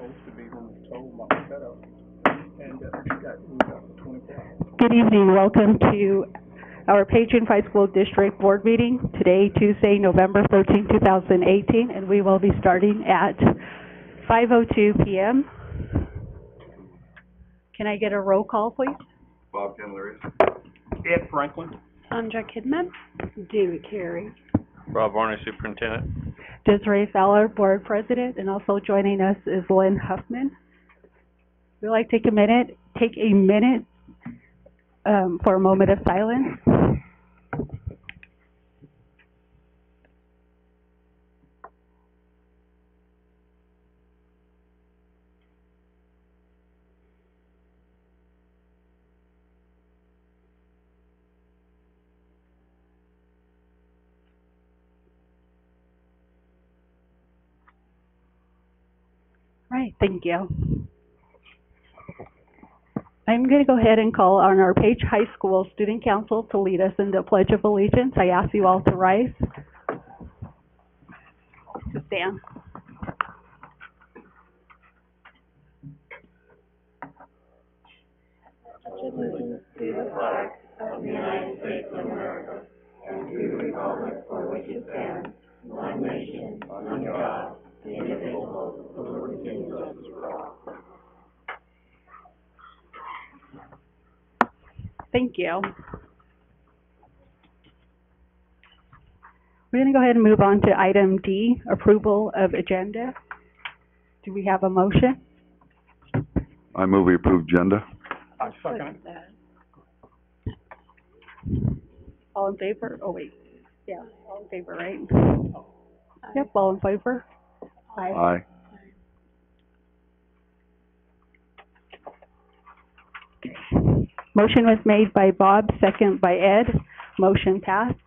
supposed to be when told my setup, and we got the 24. Good evening. Welcome to our Page Unified School District Board meeting today, Tuesday, November 13, 2018, and we will be starting at 5:02 p.m. Can I get a roll call, please? Bob Kendler. Ed Franklin. Andra Kidman. David Carey. Rob Varney, Superintendent. Desiree Fowler, Board President, and also joining us is Lynn Huffman. We'd like to take a minute for a moment of silence. All right, thank you. I'm going to go ahead and call on our Page High School Student Council to lead us in the Pledge of Allegiance. I ask you all to rise. To stand. Allegiance to the flag of the United States of America and to the republic for which it stands, one nation, under God, indivisible, with liberty and justice for all. Thank you. We're going to go ahead and move on to item D, approval of agenda. Do we have a motion? I move we approve agenda. I second it. All in favor? Oh, wait. Yeah, all in favor, right? Yep, all in favor? Aye. Aye. Motion was made by Bob, second by Ed. Motion passed.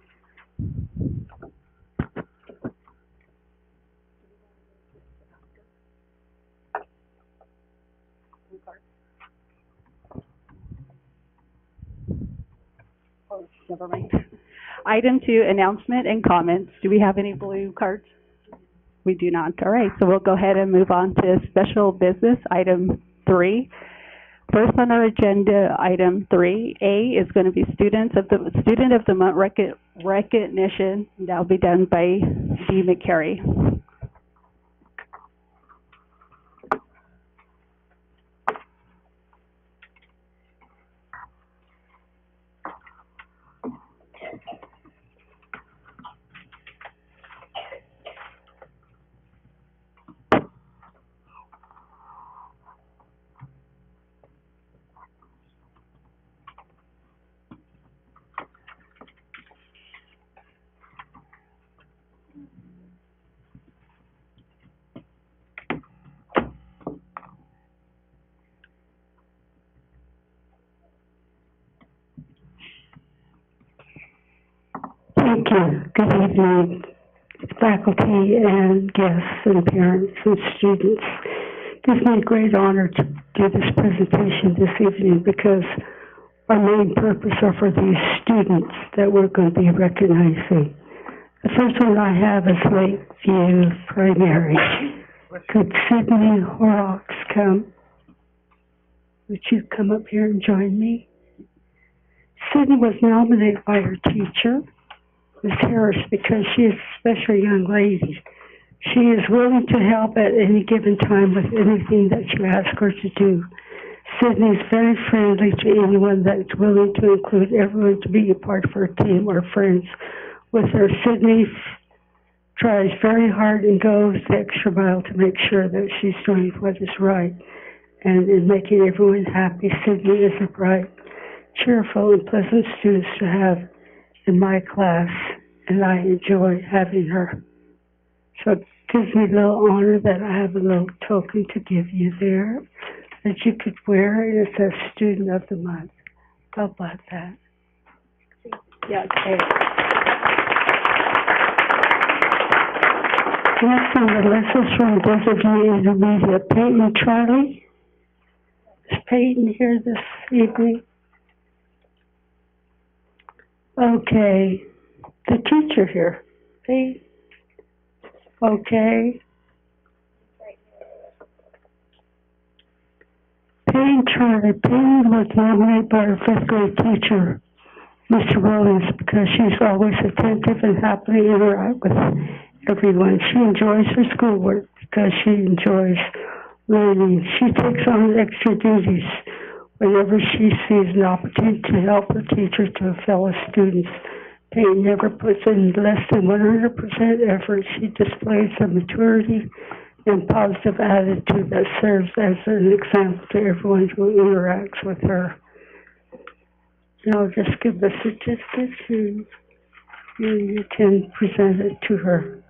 Oh, never mind. Item 2, announcement and comments. Do we have any blue cards? We do not. All right, so we'll go ahead and move on to special business, item 3. First on our agenda, item 3A is going to be Student of the Month recognition. That will be done by Dee McCary. Thank you. Good evening, faculty and guests and parents and students. It gives me a great honor to do this presentation this evening because our main purpose are for these students that we're going to be recognizing. The first one I have is Lakeview Primary. Could Sydney Horrocks come? Would you come up here and join me? Sydney was nominated by her teacher, Ms. Harris, because she is a special young lady. She is willing to help at any given time with anything that you ask her to do. Sydney is very friendly to anyone that is willing to include everyone to be a part of her team or friends with her. Sydney tries very hard and goes the extra mile to make sure that she's doing what is right and in making everyone happy. Sydney is a bright, cheerful, and pleasant student to have in my class, and I enjoy having her. So it gives me a little honor that I have a little token to give you there that you could wear, and it says Student of the Month. How about that? Yeah, okay. Next on the list is from Designated Intermediate Peyton Charlie. Is Peyton here this evening? Okay, the teacher here. Hey. Okay. Payne was nominated by her fifth grade teacher, Mr. Williams, because she's always attentive and happily interact with everyone. She enjoys her schoolwork because she enjoys learning. She takes on extra duties whenever she sees an opportunity to help her teacher to her fellow students. Payne never puts in less than 100% effort. She displays a maturity and positive attitude that serves as an example to everyone who interacts with her. And I'll just give the certificate to you. You can present it to her.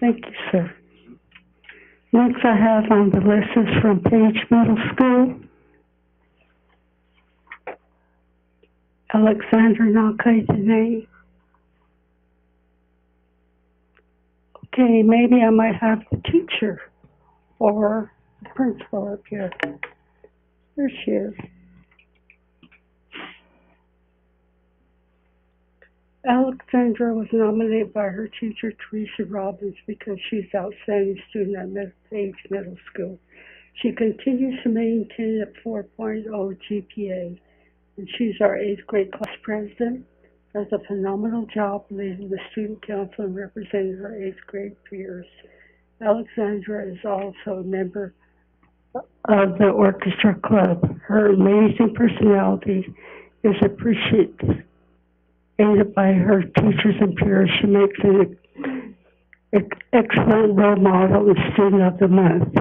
Thank you, sir. Next I have on the list is from Page Middle School. Alexandra Nakaytane. Okay, maybe I might have the teacher or the principal up here. There she is. Alexandra was nominated by her teacher, Teresa Robbins, because she's an outstanding student at Page Middle School. She continues to maintain a 4.0 GPA, and she's our 8th grade class president. Does a phenomenal job leading the student council and representing her 8th grade peers. Alexandra is also a member of the orchestra club. Her amazing personality is appreciated by her teachers and peers. She makes an excellent role model and student of the month.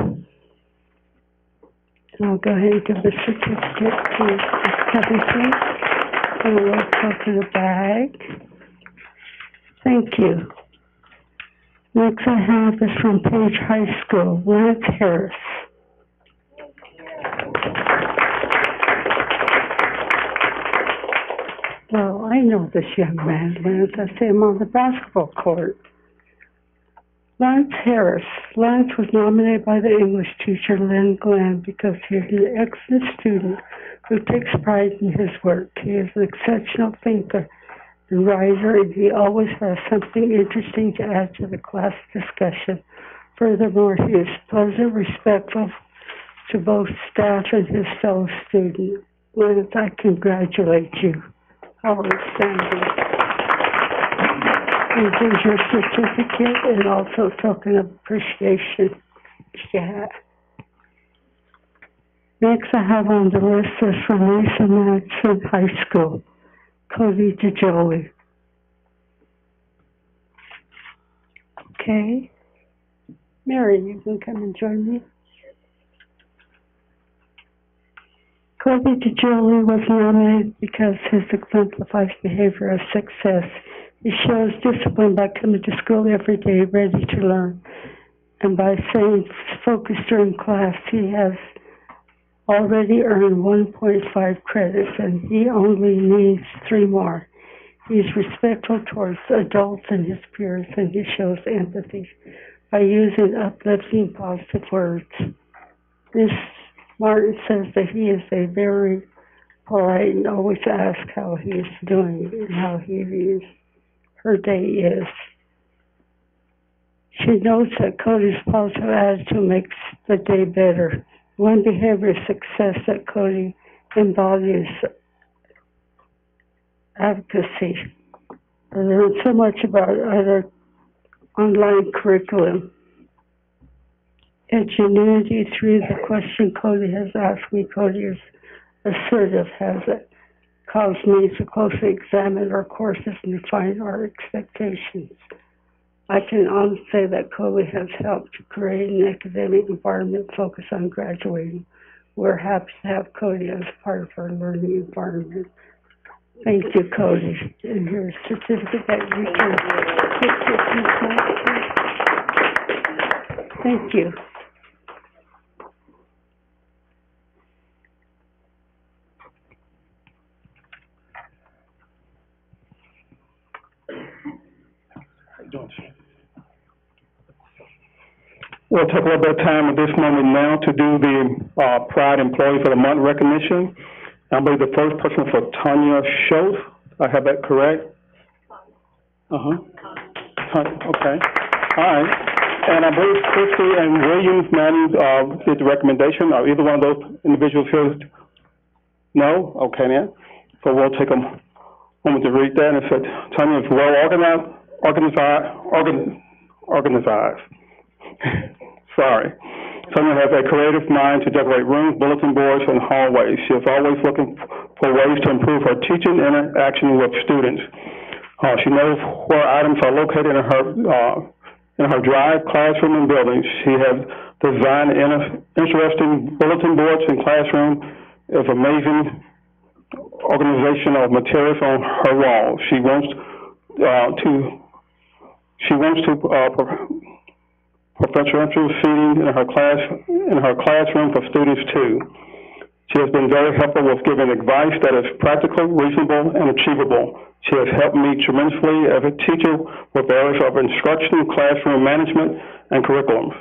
And I'll go ahead and give the certificate to Kevin. And we'll go to the bag. Thank you. Next I have is from Page High School, Lance Harris. Well, I know this young man, Lance. I see him on the basketball court. Lance Harris. Lance was nominated by the English teacher, Lynn Glenn, because he is an excellent student who takes pride in his work. He is an exceptional thinker and writer, and he always has something interesting to add to the class discussion. Furthermore, he is pleasant, respectful to both staff and his fellow students. Lance, I congratulate you. How outstanding. And here's your certificate and also a token of appreciation. Yeah. Next I have on the list is from Lisa Madison High School, Cody DeJoly. Okay. Mary, you can come and join me. Cody DeJoly was nominated because his exemplifies behavior of success. He shows discipline by coming to school every day ready to learn. And by staying focused during class, he has already earned 1.5 credits, and he only needs 3 more. He's respectful towards adults and his peers, and he shows empathy by using uplifting, positive words. Miss Martin says that he is a very polite and always asks how he is doing and how her day is. She notes that Cody's positive attitude makes the day better. One behavior of success that Cody embodies advocacy. I learned so much about other online curriculum. Ingenuity through the question Cody has asked me. Cody is assertive, has caused me to closely examine our courses and refine our expectations. I can honestly say that Cody has helped to create an academic environment focused on graduating. We're happy to have Cody as part of our learning environment. Thank you, Cody. And here's a certificate that you can get. Thank you. We'll take a little bit of time at this moment now to do the Pride Employee for the Month recognition. I believe the first person for Tanya Schultz. I have that correct? Okay. All right. And I believe Christie and Williams Manning, did the recommendation. Are either one of those individuals here? No? Okay, then. So we'll take a moment to read that. And it said, Tanya is well organized. Sorry. Tanya has a creative mind to decorate rooms, bulletin boards, and hallways. She is always looking for ways to improve her teaching interaction with students. She knows where items are located in her drive, classroom, and buildings. She has designed interesting bulletin boards in classroom. There's amazing organization of materials on her walls. She wants to preferential seating in her classroom for students too. She has been very helpful with giving advice that is practical, reasonable, and achievable. She has helped me tremendously as a teacher with areas of instruction, classroom management, and curriculum.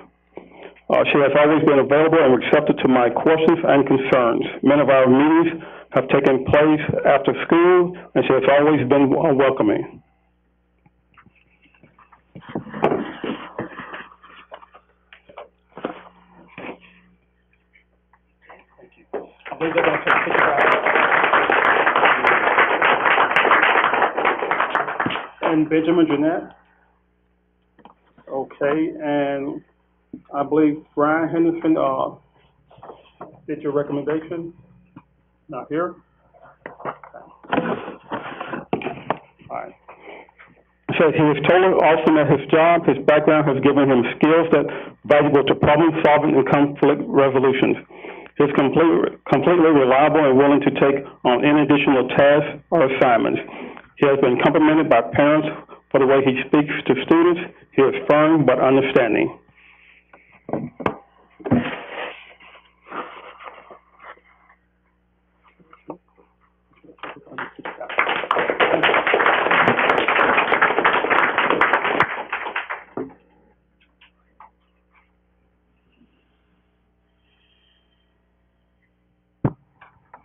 She has always been available and receptive to my questions and concerns. Many of our meetings have taken place after school, and she has always been welcoming. I believe they're going to take a picture and Benjamin Jeanette. Okay, and I believe Brian Henderson did your recommendation. Not here. Okay. All right. So he was totally awesome at his job. His background has given him skills that are valuable to problem solving and conflict resolutions. He's completely reliable and willing to take on any additional tasks or assignments. He has been complimented by parents for the way he speaks to students. He is firm but understanding.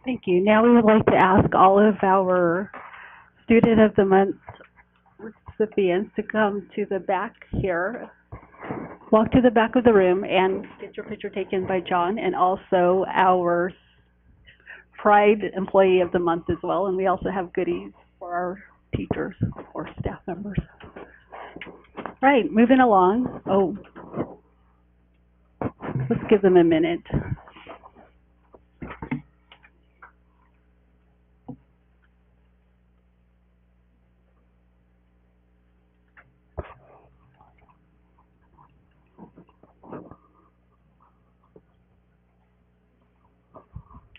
Thank you. Now we would like to ask all of our Student of the Month recipients to come to the back here, walk to the back of the room, and get your picture taken by John, and also our Pride Employee of the Month as well. And we also have goodies for our teachers or staff members. Right, moving along. Oh, let's give them a minute.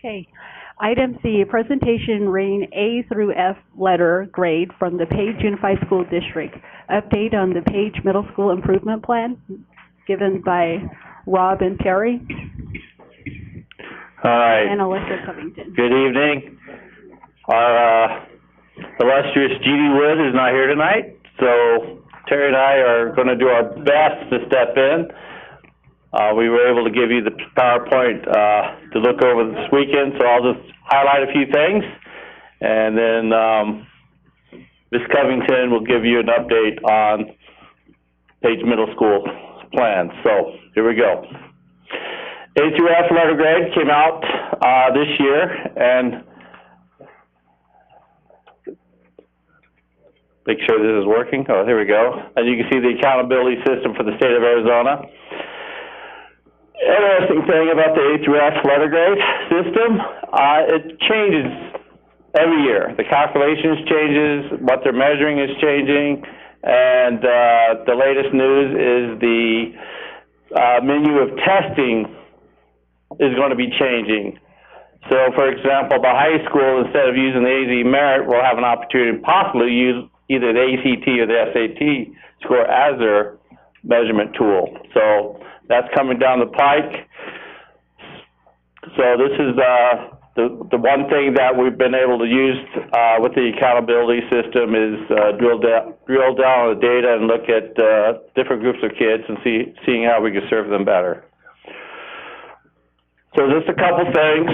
Okay. Item C, presentation rating A through F letter grade from the Page Unified School District. Update on the Page Middle School Improvement Plan, given by Rob and Terry. Hi. And Alyssa Covington. Good evening. Our illustrious Judy Wood is not here tonight, so Terry and I are going to do our best to step in. We were able to give you the PowerPoint to look over this weekend, so I'll just highlight a few things, and then Ms. Covington will give you an update on Page Middle School plans. So here we go. A through F letter grade came out this year, and make sure this is working. Oh, here we go. As you can see, the accountability system for the state of Arizona. Interesting thing about the A through F letter grade system, it changes every year. The calculations changes, what they're measuring is changing, and the latest news is the menu of testing is going to be changing. So, for example, the high school, instead of using the AZ Merit, will have an opportunity to possibly use either the ACT or the SAT score as their measurement tool. So that's coming down the pike. So this is the one thing that we've been able to use with the accountability system is drill down on the data and look at different groups of kids and seeing how we can serve them better. So just a couple things.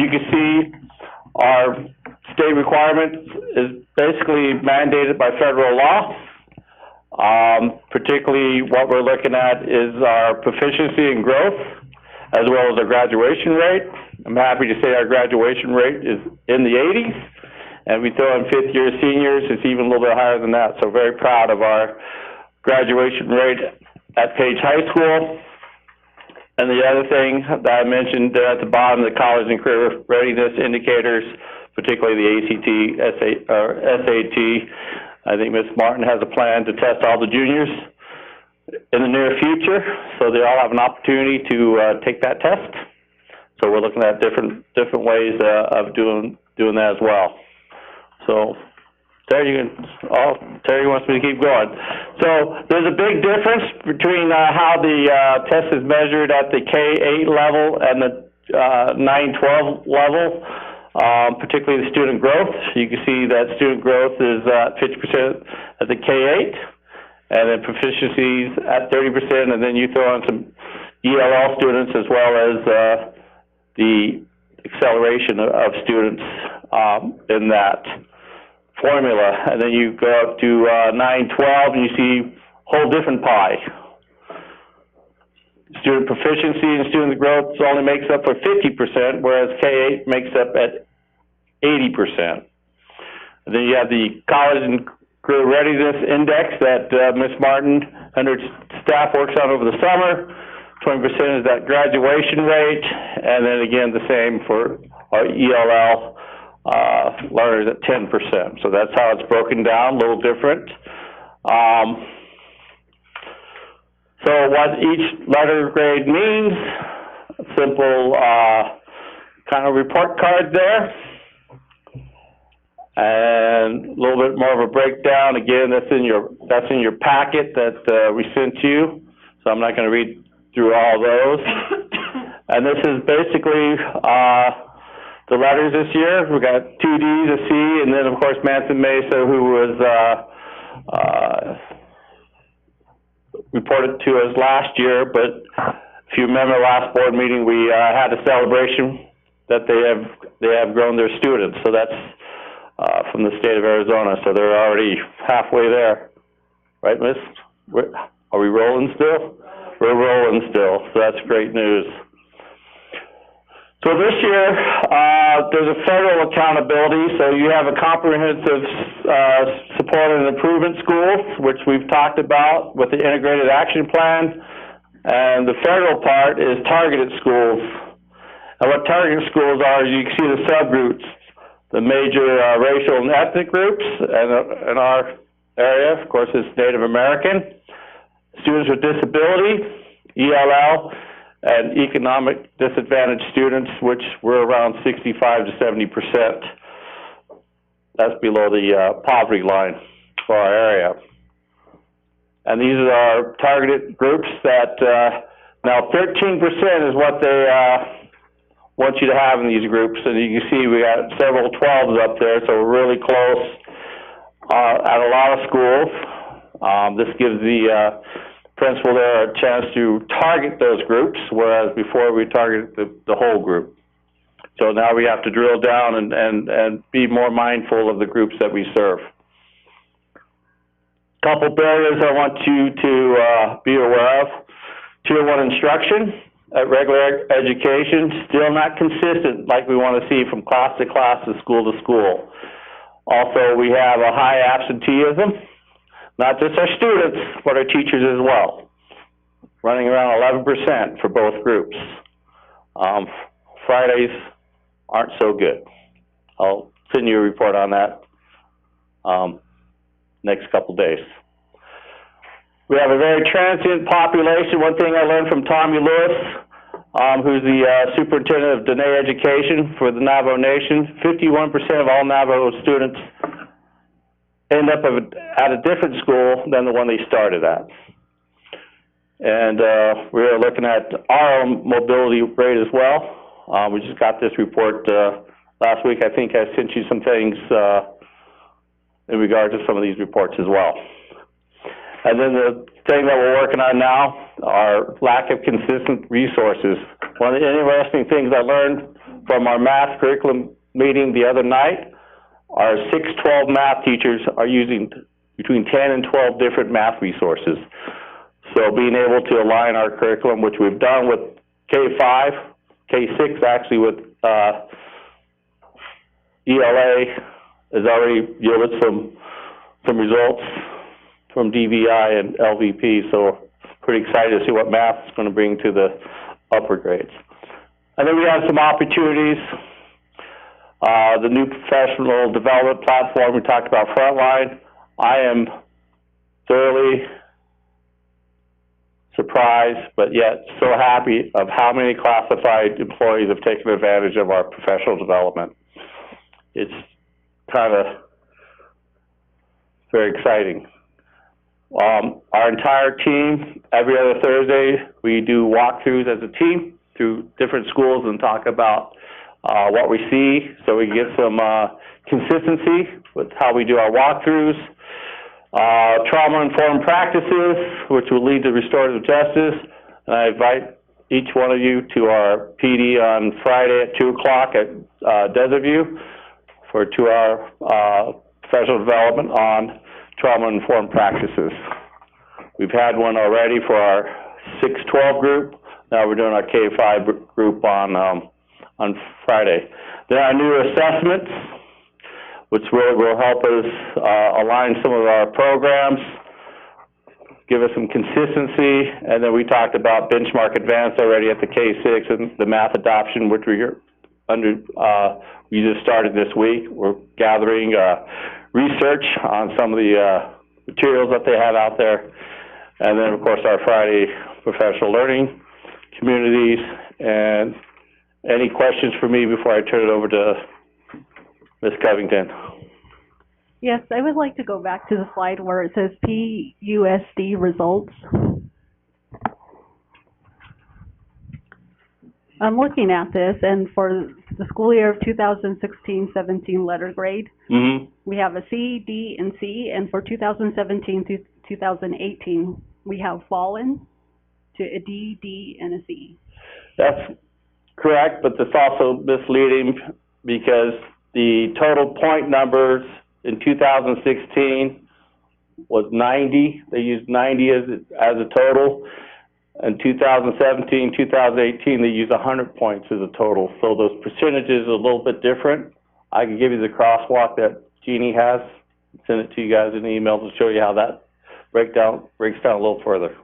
You can see our state requirement is basically mandated by federal law. Particularly what we're looking at is our proficiency and growth, as well as our graduation rate. I'm happy to say our graduation rate is in the 80s, and we throw in fifth-year seniors, it's even a little bit higher than that. So very proud of our graduation rate at Page High School. And the other thing that I mentioned at the bottom, the college and career readiness indicators, particularly the SAT. I think Ms. Martin has a plan to test all the juniors in the near future, so they all have an opportunity to take that test. So we're looking at different ways of doing that as well. So Terry wants me to keep going. So there's a big difference between how the test is measured at the K-8 level and the 9-12 level, particularly the student growth. You can see that student growth is 50% at the K-8, and then proficiencies at 30%, and then you throw on some ELL students as well as the acceleration of students in that formula. And then you go up to 9-12 and you see a whole different pie. Student proficiency and student growth only makes up for 50%, whereas K-8 makes up at 80%. And then you have the college and career readiness index that Ms. Martin and her staff works on over the summer. 20% is that graduation rate, and then again the same for our ELL learners at 10%. So that's how it's broken down, a little different. So what each letter grade means, simple kind of report card there. And a little bit more of a breakdown. Again, that's in your packet that we sent you. So I'm not going to read through all those. And this is basically the letters this year. We got 2 D's, a C, and then of course Manson Mesa, who was reported to us last year. But if you remember last board meeting, we had a celebration that they have grown their students. So that's from the state of Arizona. So they're already halfway there, right, Miss? Are we rolling still? We're rolling still. So that's great news. So this year, there's a federal accountability, so you have a comprehensive support and improvement schools, which we've talked about with the integrated action plan, and the federal part is targeted schools. And what targeted schools are, you can see the subgroups, the major racial and ethnic groups, and in our area, of course, is Native American, students with disability, ELL, and economic disadvantaged students, which were around 65 to 70%. That's below the poverty line for our area. And these are our targeted groups that, now 13% is what they want you to have in these groups. And you can see we got several 12s up there, so we're really close at a lot of schools. This gives the principal there a chance to target those groups, whereas before we targeted the whole group. So now we have to drill down and be more mindful of the groups that we serve. Couple barriers I want you to be aware of. Tier 1 instruction at regular education, still not consistent like we want to see from class to class and school to school. Also, we have a high absenteeism. Not just our students, but our teachers as well. Running around 11% for both groups. Fridays aren't so good. I'll send you a report on that next couple days. We have a very transient population. One thing I learned from Tommy Lewis, who's the superintendent of Dene Education for the Navajo Nation, 51% of all Navajo students end up at a different school than the one they started at. And we're looking at our own mobility rate as well. We just got this report last week. I think I sent you some things in regard to some of these reports as well. And then the thing that we're working on now are lack of consistent resources. One of the interesting things I learned from our math curriculum meeting the other night, our 612 math teachers are using between 10 and 12 different math resources. So being able to align our curriculum, which we've done with K-5, K-6 actually with ELA, has already yielded some results from DVI and LVP, so pretty excited to see what math is going to bring to the upper grades. And then we have some opportunities. The new professional development platform, we talked about Frontline. I am thoroughly surprised, but yet so happy of how many classified employees have taken advantage of our professional development. It's kind of very exciting. Our entire team, every other Thursday, we do walkthroughs as a team through different schools and talk about what we see, so we get some consistency with how we do our walkthroughs. Trauma-informed practices, which will lead to restorative justice. And I invite each one of you to our PD on Friday at 2 o'clock at Desert View for a 2-hour professional development on trauma-informed practices. We've had one already for our 6-12 group. Now we're doing our K-5 group on Friday. There are new assessments, which really will help us align some of our programs, give us some consistency, and then we talked about benchmark advance already at the K-6 and the math adoption, which we just started this week. We're gathering research on some of the materials that they have out there, and then of course our Friday professional learning communities. And any questions for me before I turn it over to Ms. Covington? Yes, I would like to go back to the slide where it says PUSD results. I'm looking at this, and for the school year of 2016-17 letter grade, we have a C, D, and C, and for 2017 to 2018, we have fallen to a D, D, and a C. That's correct, but that's also misleading because the total point numbers in 2016 was 90. They used 90 as a total. In 2017, 2018, they used 100 points as a total. So those percentages are a little bit different. I can give you the crosswalk that Jeannie has, send it to you guys in an email to show you how that breaks down a little further.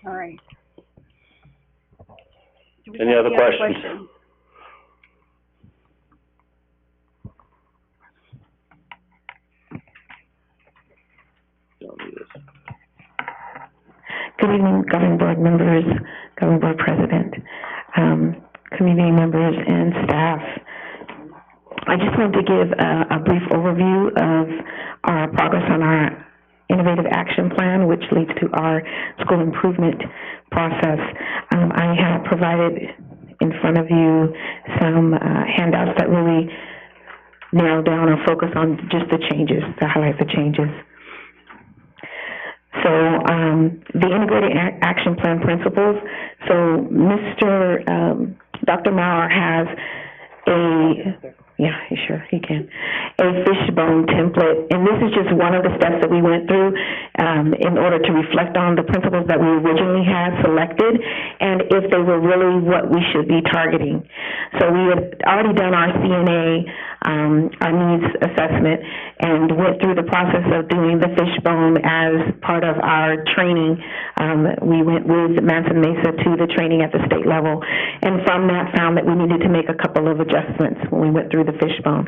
All right. Any other questions? Good evening, Governing Board members, Governing Board President, community members, and staff. I just wanted to give a brief overview of our progress on our Innovative Action Plan, which leads to our school improvement process. I have provided in front of you some handouts that really narrow down or focus on just the changes, to highlight the changes. So the Integrated Action Plan principles. So Dr. Maurer has he can, a fishbone template, and this is just one of the steps that we went through in order to reflect on the principles that we originally had selected and if they were really what we should be targeting. So we had already done our CNA, our needs assessment, and went through the process of doing the fishbone as part of our training. We went with Manson Mesa to the training at the state level, and from that found that we needed to make a couple of adjustments when we went through the fishbone.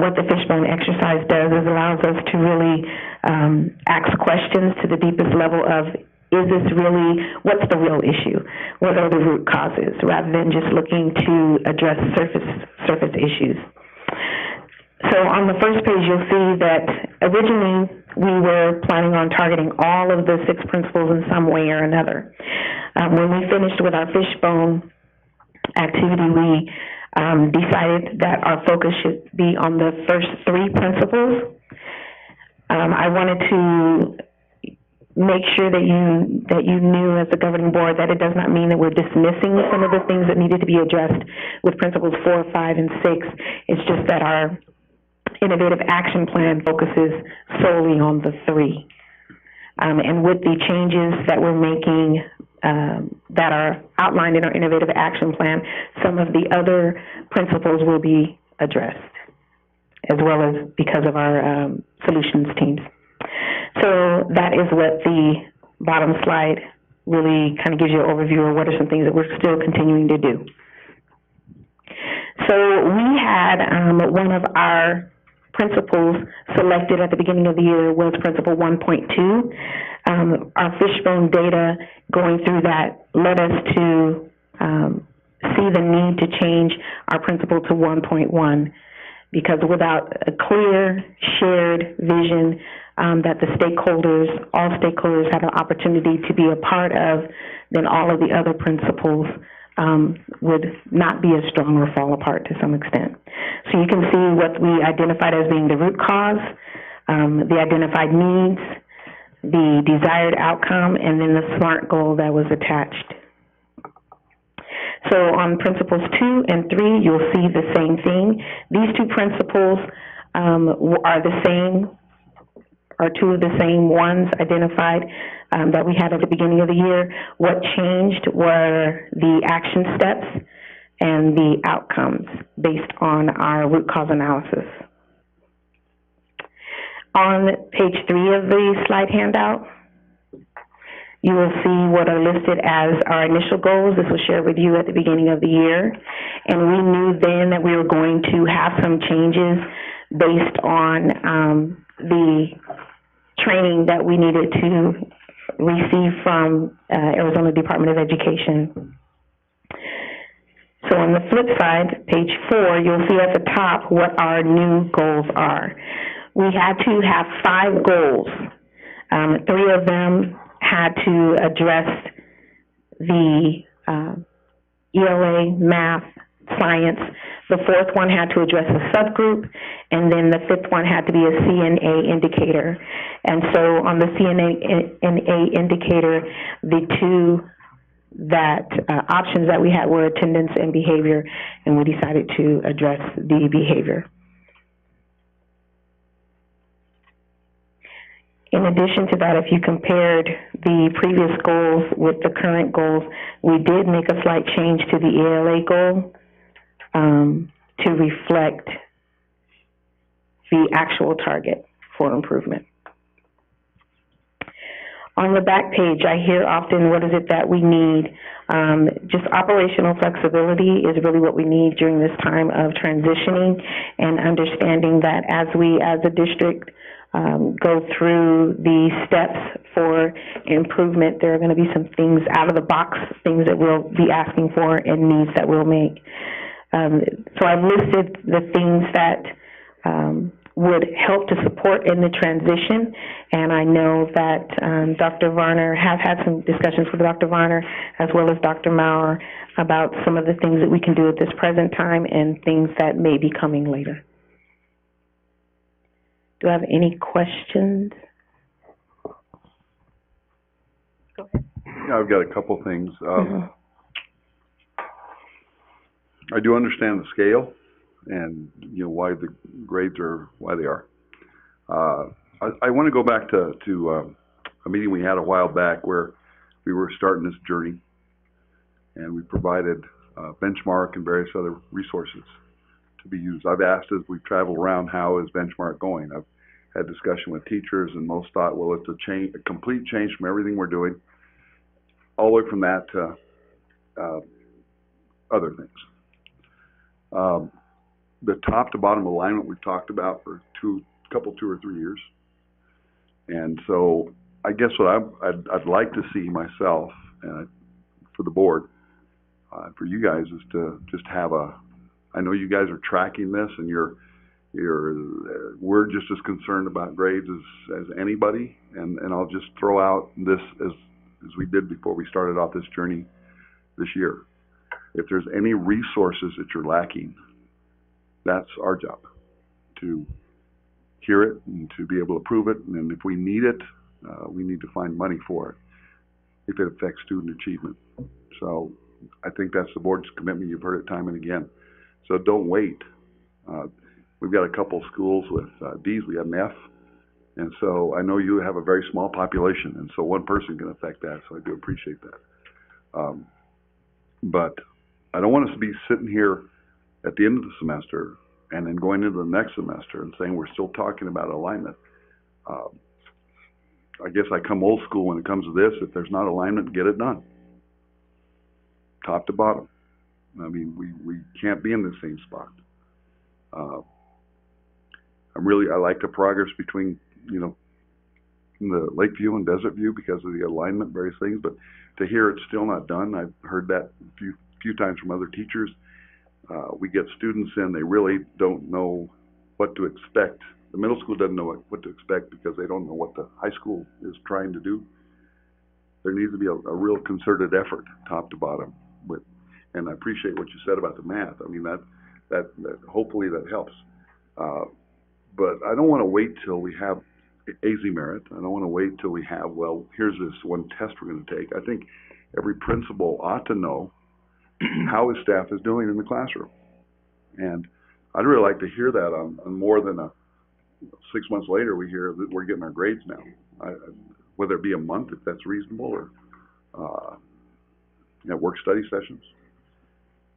What the fishbone exercise does is allows us to really ask questions to the deepest level of, is this really, what's the real issue? What are the root causes, rather than just looking to address surface issues. So on the first page, you'll see that originally we were planning on targeting all of the 6 principles in some way or another. When we finished with our fishbone activity, we decided that our focus should be on the first 3 principles. I wanted to make sure that you knew as the governing board that it does not mean that we're dismissing some of the things that needed to be addressed with principles 4, 5, and 6. It's just that our innovative action plan focuses solely on the three. And with the changes that we're making that are outlined in our innovative action plan, some of the other principles will be addressed, as well as because of our solutions teams. So that is what the bottom slide really kind of gives you an overview of what are some things that we're still continuing to do. So we had one of our principles selected at the beginning of the year was Principle 1.2. Our fishbone data going through that led us to see the need to change our principle to 1.1, because without a clear, shared vision that the stakeholders, all stakeholders had an opportunity to be a part of, then all of the other principles would not be as strong or fall apart to some extent. So you can see what we identified as being the root cause, the identified needs, the desired outcome, and then the SMART goal that was attached. So on principles 2 and 3, you'll see the same thing. These two principles are the same, are two of the same ones identified that we had at the beginning of the year. What changed were the action steps and the outcomes based on our root cause analysis. On page 3 of the slide handout, you will see what are listed as our initial goals. This was shared with you at the beginning of the year. And we knew then that we were going to have some changes based on the training that we needed to receive from Arizona Department of Education. So on the flip side, page 4, you'll see at the top what our new goals are. We had to have 5 goals. 3 of them had to address the ELA, math, science. The 4th one had to address a subgroup, and then the 5th one had to be a CNA indicator. And so on the CNA indicator, the 2 options that we had were attendance and behavior, and we decided to address the behavior. In addition to that, if you compared the previous goals with the current goals, we did make a slight change to the ELA goal to reflect the actual target for improvement. On the back page, I hear often, what is it that we need? Just operational flexibility is really what we need during this time of transitioning, and understanding that as we, as a district, go through the steps for improvement, there are going to be some things out of the box, things that we'll be asking for and needs that we'll make. So I've listed the things that would help to support in the transition, and I know that Dr. Varner has had some discussions with Dr. Varner as well as Dr. Maurer about some of the things that we can do at this present time and things that may be coming later. Do I have any questions? Go ahead. Yeah, I've got a couple things. I do understand the scale and, you know, why the grades are why they are. I want to go back to a meeting we had a while back where we were starting this journey, and we provided Benchmark and various other resources to be used. I've asked as we've traveled around, how is Benchmark going? I've had discussion with teachers, and most thought, well, it's a complete change from everything we're doing, all the way from that to other things. The top to bottom alignment we've talked about for 2 or 3 years. And so I guess what I'd like to see myself, for the board, for you guys, is to just have I know you guys are tracking this, and we're just as concerned about grades as anybody, and I'll just throw out this as we did before we started off this journey this year. If there's any resources that you're lacking, that's our job, to hear it and to be able to prove it, and if we need it, we need to find money for it if it affects student achievement. So I think that's the board's commitment. You've heard it time and again. So don't wait. we've got a couple schools with Ds, we have an F. And so I know you have a very small population, and so one person can affect that, so I do appreciate that. But I don't want us to be sitting here at the end of the semester and then going into the next semester and saying we're still talking about alignment. I guess I come old school when it comes to this. If there's not alignment, get it done. Top to bottom. I mean, we can't be in the same spot. I like the progress between, the Lakeview and Desert View because of the alignment, various things, but to hear it's still not done, I've heard that a few times from other teachers. We get students in, they really don't know what to expect. The middle school doesn't know what to expect because they don't know what the high school is trying to do. There needs to be a real concerted effort, top to bottom. And I appreciate what you said about the math. I mean, that hopefully that helps. But I don't want to wait till we have AZ merit. I don't want to wait till we have, well, here's this one test we're going to take. I think every principal ought to know how his staff is doing in the classroom. And I'd really like to hear that on more than 6 months later we hear that we're getting our grades now. Whether it be a month, if that's reasonable, or work study sessions.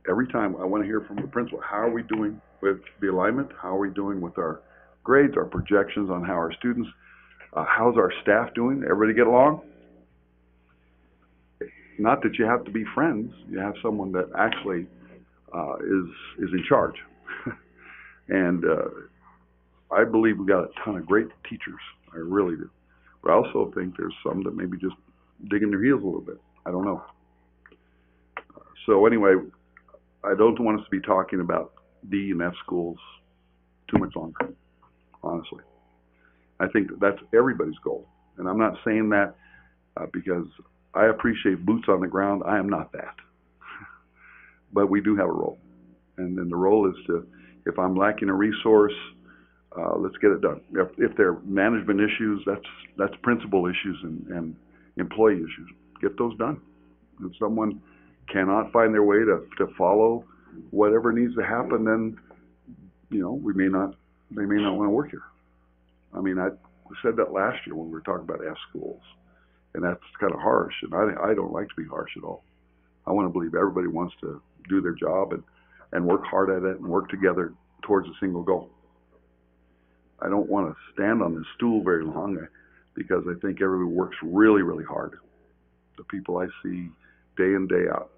Every time I want to hear from the principal, how are we doing with the alignment? How are we doing with our grades, our projections on how our students, how's our staff doing? Everybody get along? Not that you have to be friends. You have someone that actually is in charge. And I believe we got a ton of great teachers. I really do. But I also think there's some that maybe just digging their heels a little bit. I don't know. So anyway, I don't want us to be talking about D and F schools too much longer, honestly. I think that's everybody's goal. And I'm not saying that because I appreciate boots on the ground. I am not that. But we do have a role. And then the role is to, if I'm lacking a resource, let's get it done. If there are management issues, that's principal issues and employee issues. Get those done. If someone cannot find their way to follow whatever needs to happen, then they may not want to work here. I mean, I said that last year when we were talking about F schools, and that's kind of harsh, and I don't like to be harsh at all. I want to believe everybody wants to do their job and work hard at it and work together towards a single goal. I don't want to stand on this stool very long because I think everybody works really, really hard. The people I see day in, day out,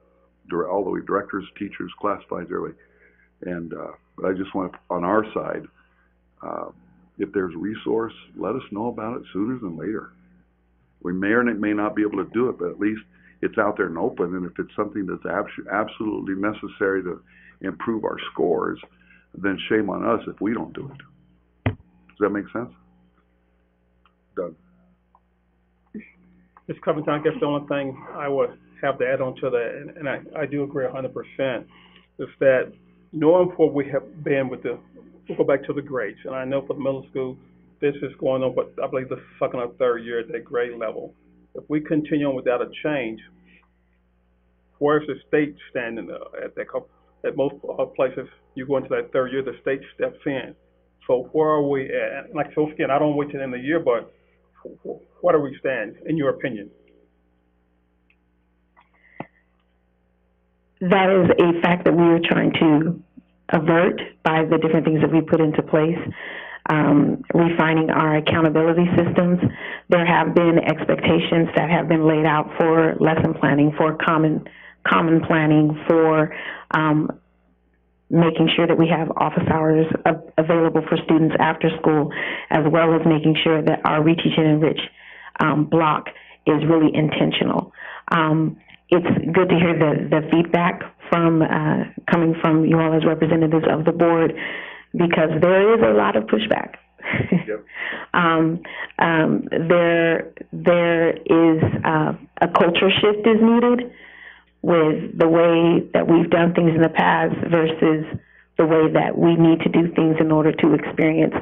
all the way directors, teachers, classifieds, everybody. And but I just want, on our side, if there's a resource, let us know about it sooner than later. We may or may not be able to do it, but at least it's out there and open. And if it's something that's absolutely necessary to improve our scores, then shame on us if we don't do it. Does that make sense? Done. Ms. Covington, I guess the only thing I would have to add on to that, and I do agree 100%, is that knowing what we have been with we'll go back to the grades, and I know for the middle school, this is going on, but I believe the second or third year at that grade level. If we continue on without a change, where's the state standing at most places? You go into that third year, the state steps in. So where are we at? Like, so again, I don't wait till the end of the year, but where do we stand, in your opinion? That is a fact that we are trying to avert by the different things that we put into place. Refining our accountability systems. There have been expectations that have been laid out for lesson planning, for common planning, for making sure that we have office hours available for students after school, as well as making sure that our Reteach and Enrich block is really intentional. It's good to hear the feedback from coming from you all as representatives of the board, because there is a lot of pushback. Yep. There is a culture shift is needed with the way that we've done things in the past versus the way that we need to do things in order to experience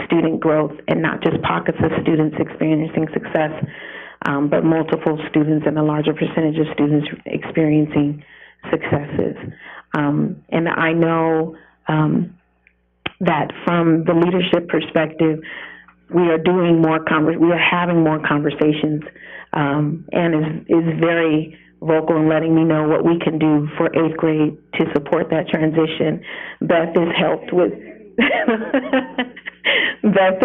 student growth, and not just pockets of students experiencing success, but multiple students and a larger percentage of students experiencing successes. And I know that from the leadership perspective, we are doing more we are having more conversations, and is very vocal in letting me know what we can do for 8th grade to support that transition. Beth has helped with Beth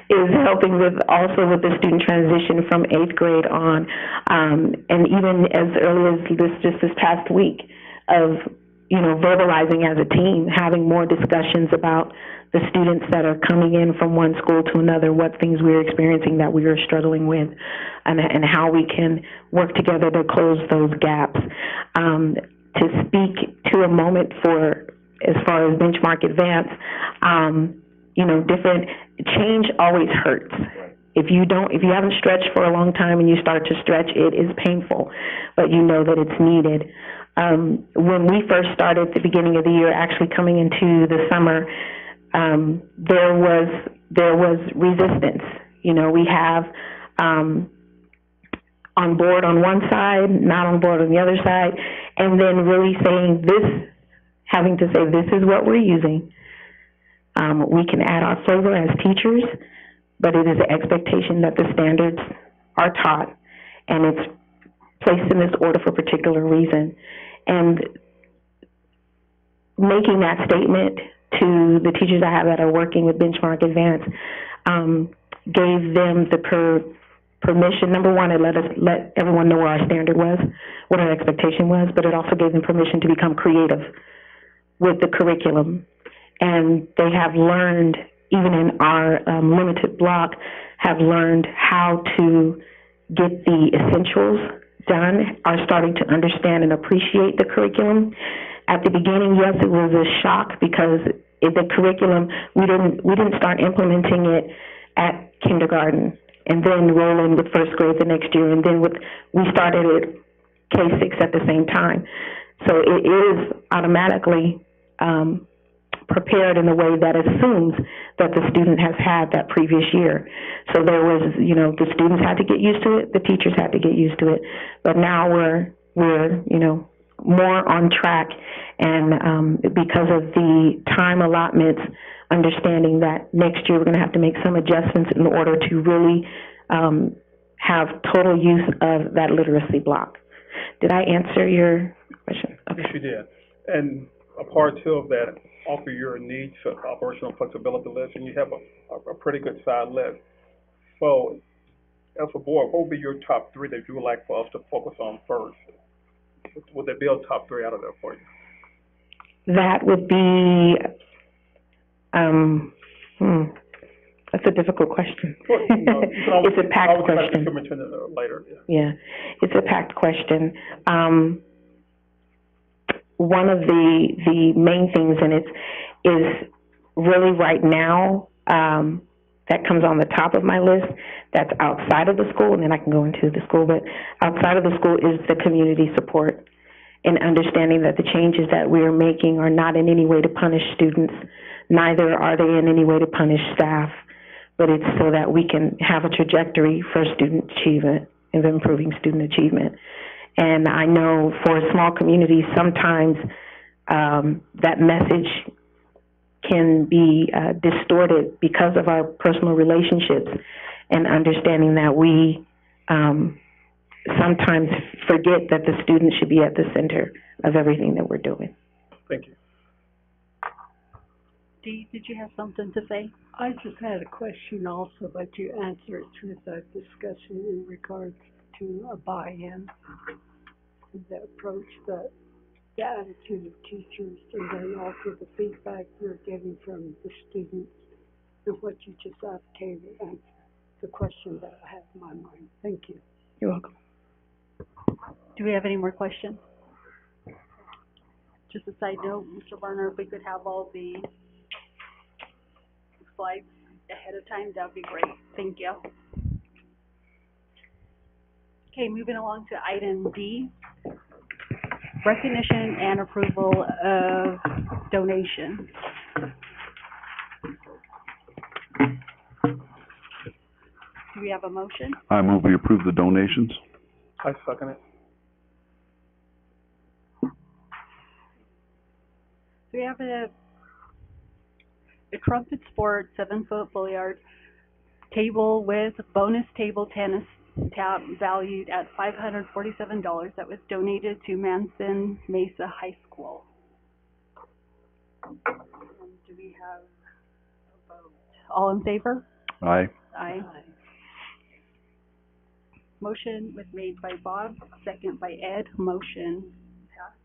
is helping with also with the student transition from 8th grade on, and even as early as this past week of, you know, verbalizing as a team, having more discussions about the students that are coming in from one school to another, what things we're experiencing that we are struggling with, and how we can work together to close those gaps. To speak to a moment for, as far as benchmark advance, you know, different change always hurts. If you haven't stretched for a long time and you start to stretch, it is painful, but you know that it's needed. When we first started at the beginning of the year, actually coming into the summer, there was resistance. You know, we have on board on one side, not on board on the other side, and then really saying this, having to say this is what we're using. We can add our flavor as teachers, but it is an expectation that the standards are taught, and it's placed in this order for a particular reason. And making that statement to the teachers I have that are working with Benchmark Advance gave them the permission. Number one, it let everyone know what our standard was, what our expectation was, but it also gave them permission to become creative with the curriculum. And they have learned, even in our limited block, have learned how to get the essentials done, are starting to understand and appreciate the curriculum. At the beginning, yes, it was a shock because the curriculum, we didn't start implementing it at kindergarten and then roll in with first grade the next year, and then we started at K-6 at the same time. So it is automatically prepared in a way that assumes that the student has had that previous year. So there was, you know, the students had to get used to it, the teachers had to get used to it, but now we're you know, more on track, and because of the time allotments, understanding that next year we're going to have to make some adjustments in order to really have total use of that literacy block. Did I answer your question? Okay. Yes, you did. And a part two of that, offer your needs for operational flexibility list, and you have a pretty good side list. So, as a board, what would be your top three that you would like for us to focus on first? Would there be a top three out of there for you? That would be, that's a difficult question. Well, you know, it's a packed question. Later. Yeah, it's a packed question. One of the main things, and is really right now, that comes on the top of my list, that's outside of the school, and then I can go into the school, but outside of the school is the community support, and understanding that the changes that we are making are not in any way to punish students, neither are they in any way to punish staff, but it's so that we can have a trajectory for student achievement and improving student achievement. And I know for small communities, sometimes that message can be distorted because of our personal relationships, and understanding that we sometimes forget that the student should be at the center of everything that we're doing. Thank you. Dee, did you have something to say? I just had a question also, but you answered through the discussion in regards to a buy-in, the approach, the attitude of teachers, and then also the feedback you're getting from the students, and what you just advocated answered the question that I have in my mind. Thank you. You're welcome. Do we have any more questions? Just a side note, Mr. Varner, if we could have all the slides ahead of time, that would be great. Thank you. Okay, moving along to item D, recognition and approval of donations. Do we have a motion? I move we approve the donations. I second it. Do we have a a Trumpet Sport 7-foot billiard table with bonus table tennis tab valued at $547 that was donated to Manson Mesa High School. And do we have a vote? All in favor? Aye. Aye. Motion was made by Bob, second by Ed. Motion passed.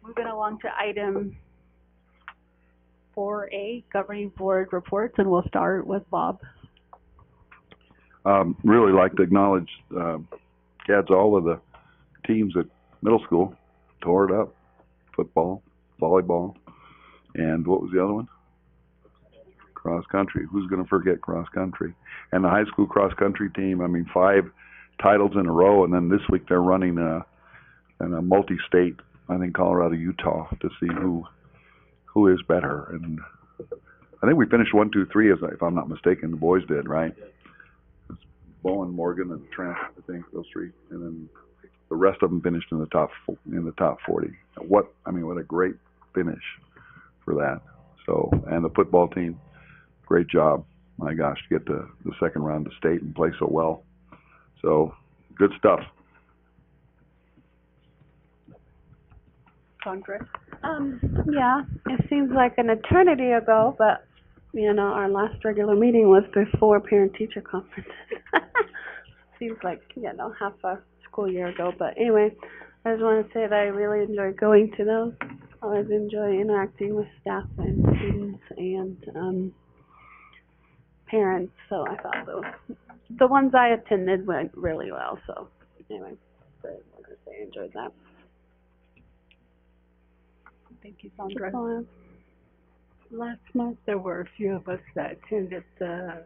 Moving along to item 4A, Governing Board Reports, and we'll start with Bob. Really like to acknowledge, Cads, all of the teams at middle school tore it up. Football, volleyball, and what was the other one? Cross country. Who's going to forget cross country? And the high school cross country team, I mean, 5 titles in a row, and then this week they're running in a multi-state, I think Colorado, Utah, to see who is better. And I think we finished 1, 2, 3, if I'm not mistaken. The boys did, right? It's Bowen, Morgan, and Trent, I think, those 3, and then the rest of them finished in the top 40. What a great finish for that. So, and the football team, great job. My gosh, to get to the second round of state and play so well. So, good stuff. Sandra? Yeah, it seems like an eternity ago, but, our last regular meeting was before parent-teacher conference. Seems like, half a school year ago, but anyway, I just want to say that I really enjoy going to those. I always enjoy interacting with staff and students and parents, so I thought the ones I attended went really well, so anyway, I wanted to say I enjoyed that. Thank you, Sandra. Last month, there were a few of us that attended the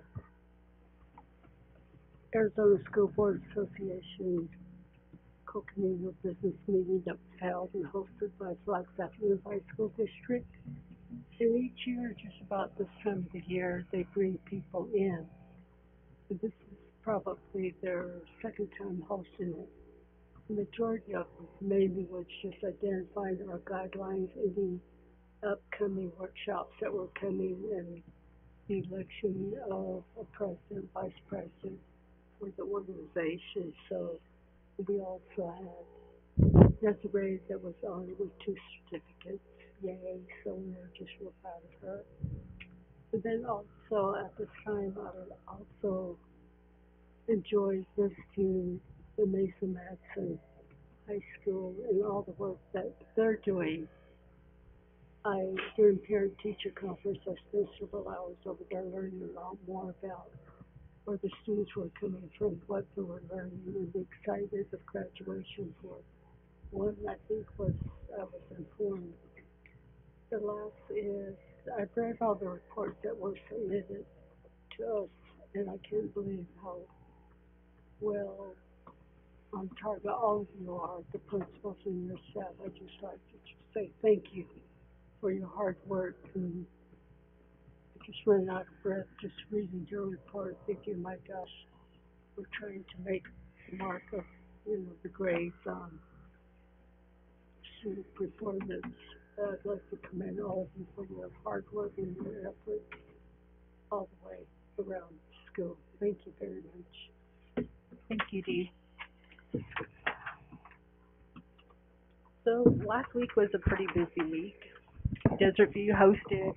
Arizona School Board Association co-communal business meeting that was held and hosted by Flagstaff Unified School District. And each year, just about this time of the year, they bring people in. And this is probably their second time hosting it. The majority of them mainly was just identifying our guidelines in the upcoming workshops that were coming and the election of a president, vice president for the organization. So we also had Desiree that was on with 2 certificates. Yay, so we were just real proud of her. And then also at this time, I also enjoyed visiting the Mesa Madison High School and all the work that they're doing. During parent-teacher conference, I spent several hours over there learning a lot more about where the students were coming from, what they were learning, and the excitement of graduation for one. I think I was informed. The last is, I've read all the reports that were submitted to us, and I can't believe how well on target all of you are, the principals and your staff. I just like to say thank you for your hard work, and I just running out of breath just reading your report, thinking, my gosh, we're trying to make the mark of, the grades on student performance. I'd like to commend all of you for your hard work and your effort all the way around school. Thank you very much. Thank you, Dee. So last week was a pretty busy week. Desert View hosted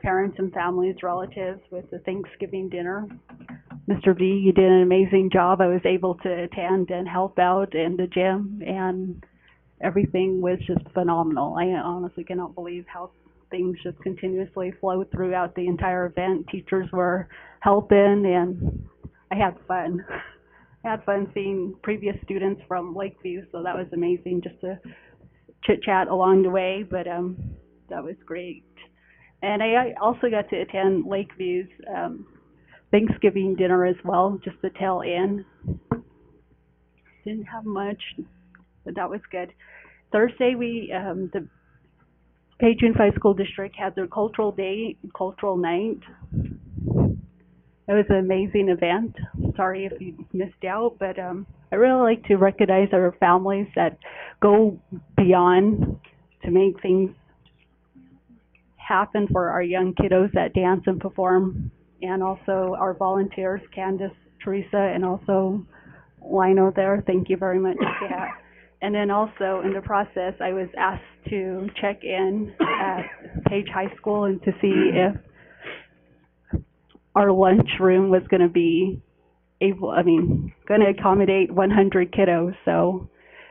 parents and families, relatives with the Thanksgiving dinner. Mr. V, you did an amazing job. I was able to attend and help out in the gym, and everything was just phenomenal. I honestly cannot believe how things just continuously flowed throughout the entire event. Teachers were helping, and I had fun. I had fun seeing previous students from Lakeview, so that was amazing just to chit-chat along the way, but that was great. And I also got to attend Lakeview's Thanksgiving dinner as well, just the tail end. Didn't have much, but that was good. Thursday, the Page Unified School District had their cultural night. It was an amazing event. Sorry if you missed out, but I really like to recognize our families that go beyond to make things happen for our young kiddos that dance and perform, and also our volunteers, Candace, Teresa, and also Lino there. Thank you very much for that. And then also in the process, I was asked to check in at Page High School and to see if our lunchroom was going to be going to accommodate 100 kiddos. So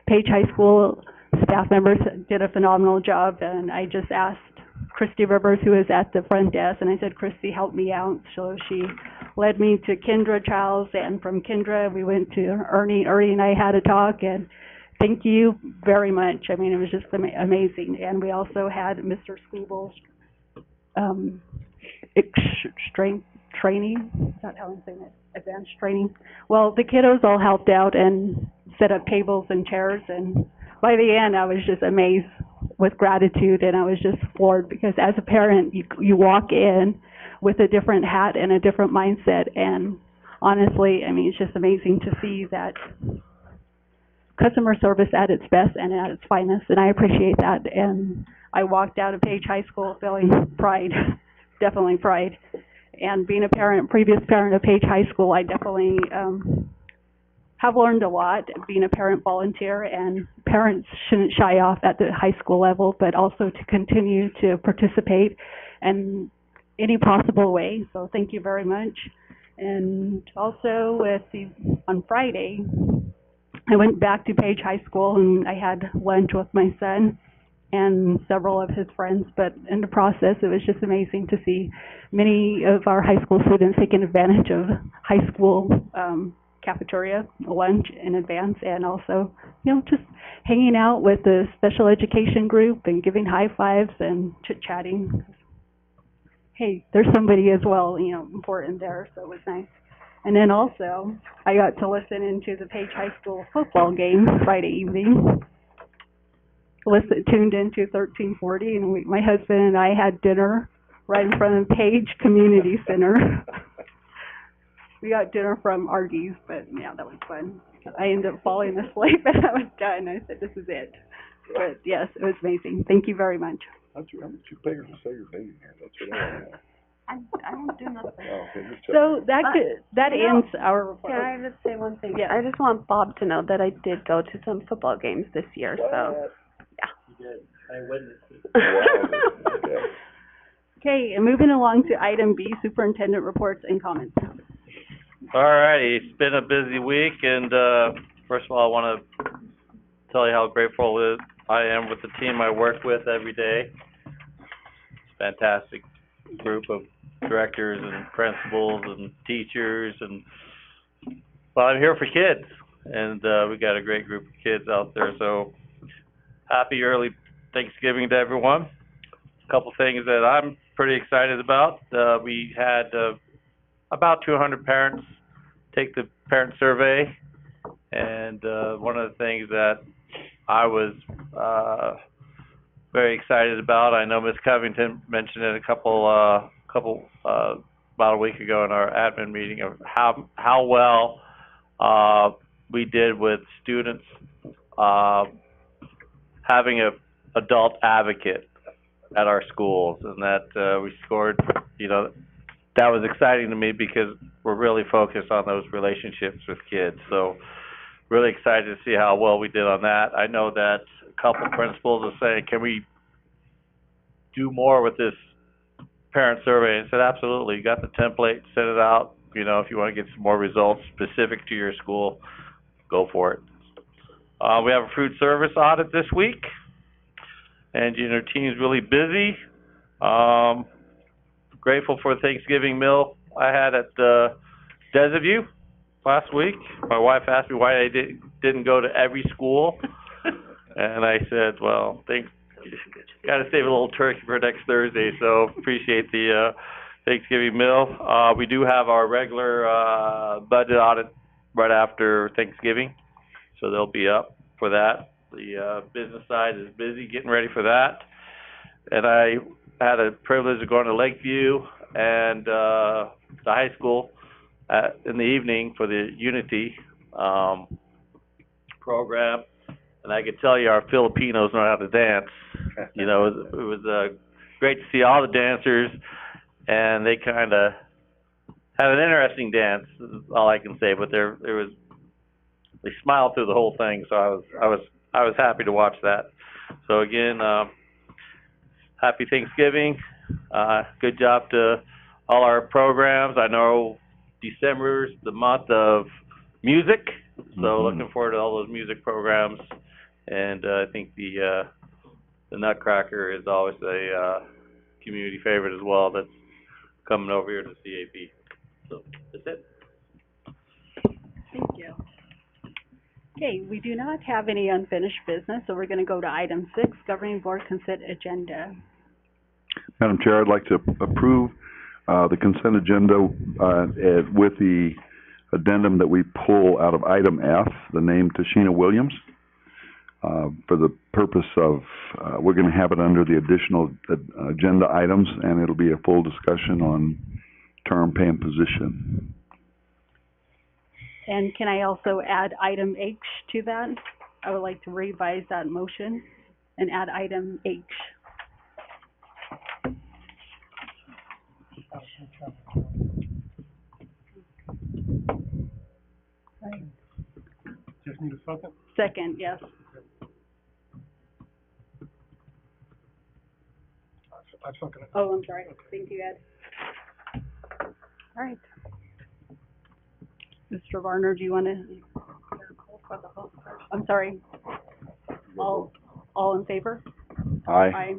Page High School staff members did a phenomenal job, and I just asked Christy Rivers, who was at the front desk, and I said, Christy, help me out. So she led me to Kendra Childs, and from Kendra, we went to Ernie. Ernie and I had a talk, and thank you very much. I mean, it was just amazing. And we also had Mr. Squeeble's strength training. Is that how I'm saying it? Advanced training. Well, the kiddos all helped out and set up tables and chairs, and by the end, I was just amazed with gratitude, and I was just floored because as a parent, you walk in with a different hat and a different mindset, and honestly, I mean, it's just amazing to see that customer service at its best and at its finest, and I appreciate that. And I walked out of Page High School feeling pride, definitely pride. And being a parent, previous parent of Page High School, I definitely have learned a lot being a parent volunteer, and parents shouldn't shy off at the high school level, but also to continue to participate in any possible way. So thank you very much. And also on Friday, I went back to Page High School and I had lunch with my son and several of his friends, but in the process, it was just amazing to see many of our high school students taking advantage of high school cafeteria lunch in advance, and also, just hanging out with the special education group and giving high fives and chit-chatting. Hey, there's somebody as well, important there, so it was nice. And then also, I got to listen into the Page High School football game Friday evening. Tuned into 1340, and my husband and I had dinner right in front of Page Community Center. We got dinner from Argie's, but yeah, that was fun. I ended up falling asleep and I was done. I said, this is it. But yes, it was amazing. Thank you very much. How much you pay her to say your name here? That's what I want to know. I don't do nothing. Oh, okay, just So that ends our report. Can I just say one thing? Yeah. I just want Bob to know that I did go to some football games this year, so, yeah. You did. I witnessed it. Wow. Okay. Okay, and moving along to item B, superintendent reports and comments. Alrighty, it's been a busy week, and first of all, I want to tell you how grateful I am with the team I work with every day. Fantastic group of directors and principals and teachers, but I'm here for kids, and we got a great group of kids out there. So happy early Thanksgiving to everyone. A couple things that I'm pretty excited about. We had about 200 parents take the parent survey, and one of the things that I was very excited about, I know Ms. Covington mentioned it about a week ago in our admin meeting, of how well we did with students having a adult advocate at our schools, and that we scored, that was exciting to me because we're really focused on those relationships with kids. So really excited to see how well we did on that. I know that a couple principals are saying, can we do more with this parent survey? And I said, absolutely. You got the template, send it out. If you want to get some more results specific to your school, go for it. We have a food service audit this week, and team's really busy. Grateful for the Thanksgiving meal I had at Desiview last week. My wife asked me why I didn't go to every school, and I said, well, got to save a little turkey for next Thursday, so appreciate the Thanksgiving meal. We do have our regular budget audit right after Thanksgiving, so they'll be up for that. The business side is busy getting ready for that, and I had a privilege of going to Lakeview and the high school in the evening for the Unity program, and I could tell you our Filipinos know how to dance. You know, it was great to see all the dancers, and they kind of had an interesting dance, is all I can say, but they smiled through the whole thing, so I was happy to watch that. So again, happy Thanksgiving. Good job to all our programs. I know December's the month of music, so looking forward to all those music programs. And I think the Nutcracker is always a community favorite as well. That's coming over here to CAP. So that's it. Thank you. Okay, we do not have any unfinished business, so we're going to go to item 6, governing board consent agenda. Madam Chair, I'd like to approve the consent agenda with the addendum that we pull out of item F, the name Tashina Williams, for the purpose of, we're going to have it under the additional agenda items, and it'll be a full discussion on term, pay, and position. And can I also add item H to that? I would like to revise that motion and add item H. Just need a second? Second, yes. I second it. Oh, I'm sorry. Thank you, Ed. All right. Mr. Varner, do you want to? I'm sorry. All in favor? Aye. Aye.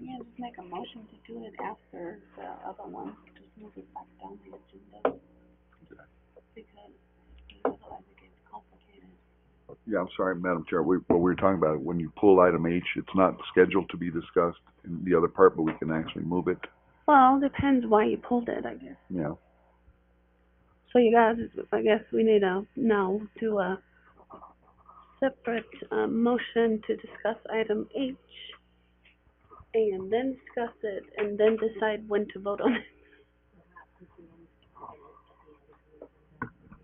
Yeah, just make a motion to do it after the other one, just move it back down the agenda. Because otherwise it gets complicated. Yeah, I'm sorry, Madam Chair. What we were talking about, when you pull item H, it's not scheduled to be discussed in the other part, but we can actually move it. Well, depends why you pulled it, I guess. Yeah. So you guys, I guess we need to now do a separate motion to discuss item H, and then discuss it, and then decide when to vote on it.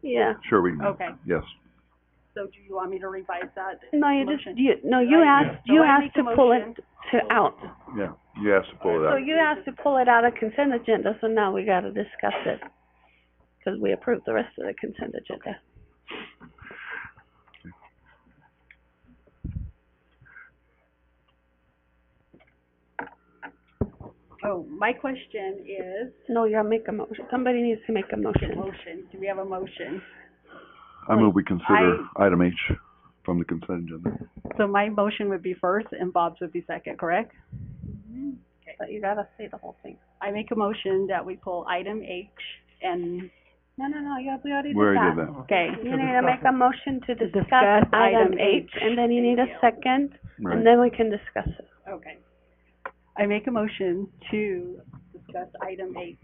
Yeah. Sure, we can. Okay. Yes. So do you want me to revise that? No, you motion? you asked, So you I asked make to a pull motion. it out. Yeah, you asked to pull it So out. you asked to pull it out of consent agenda, so now we gotta discuss it. Cause we approved the rest of the consent agenda. Oh, my question is, No, you're making a motion. Somebody needs to make a motion. do we have a motion? I move we consider item H from the consent agenda. So my motion would be first and Bob's would be second, correct? But you gotta say the whole thing. I make a motion that we pull item H and, No, we already We already did did that. that. okay, You need to make a motion to discuss discuss item item H, H. and then you need a second, Right. and then we can discuss it. okay. I make a motion to discuss item H,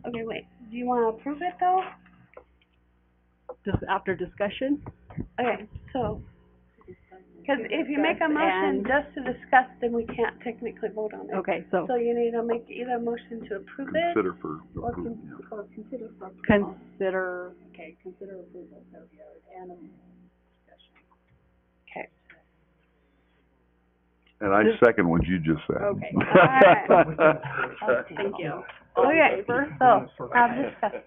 Okay, wait, do you wanna approve it though? just after discussion. Okay, so, cause if you make a Discuss motion and- just to discuss, then we can't technically vote on it. Okay, so So you need to make either a motion to approve it, Consider for or approval, yeah. or consider for approval. consider approval, so yeah, and discussion. Okay. And I second what you just said. Okay. Alright. Thank you. Okay, so, I've discussed.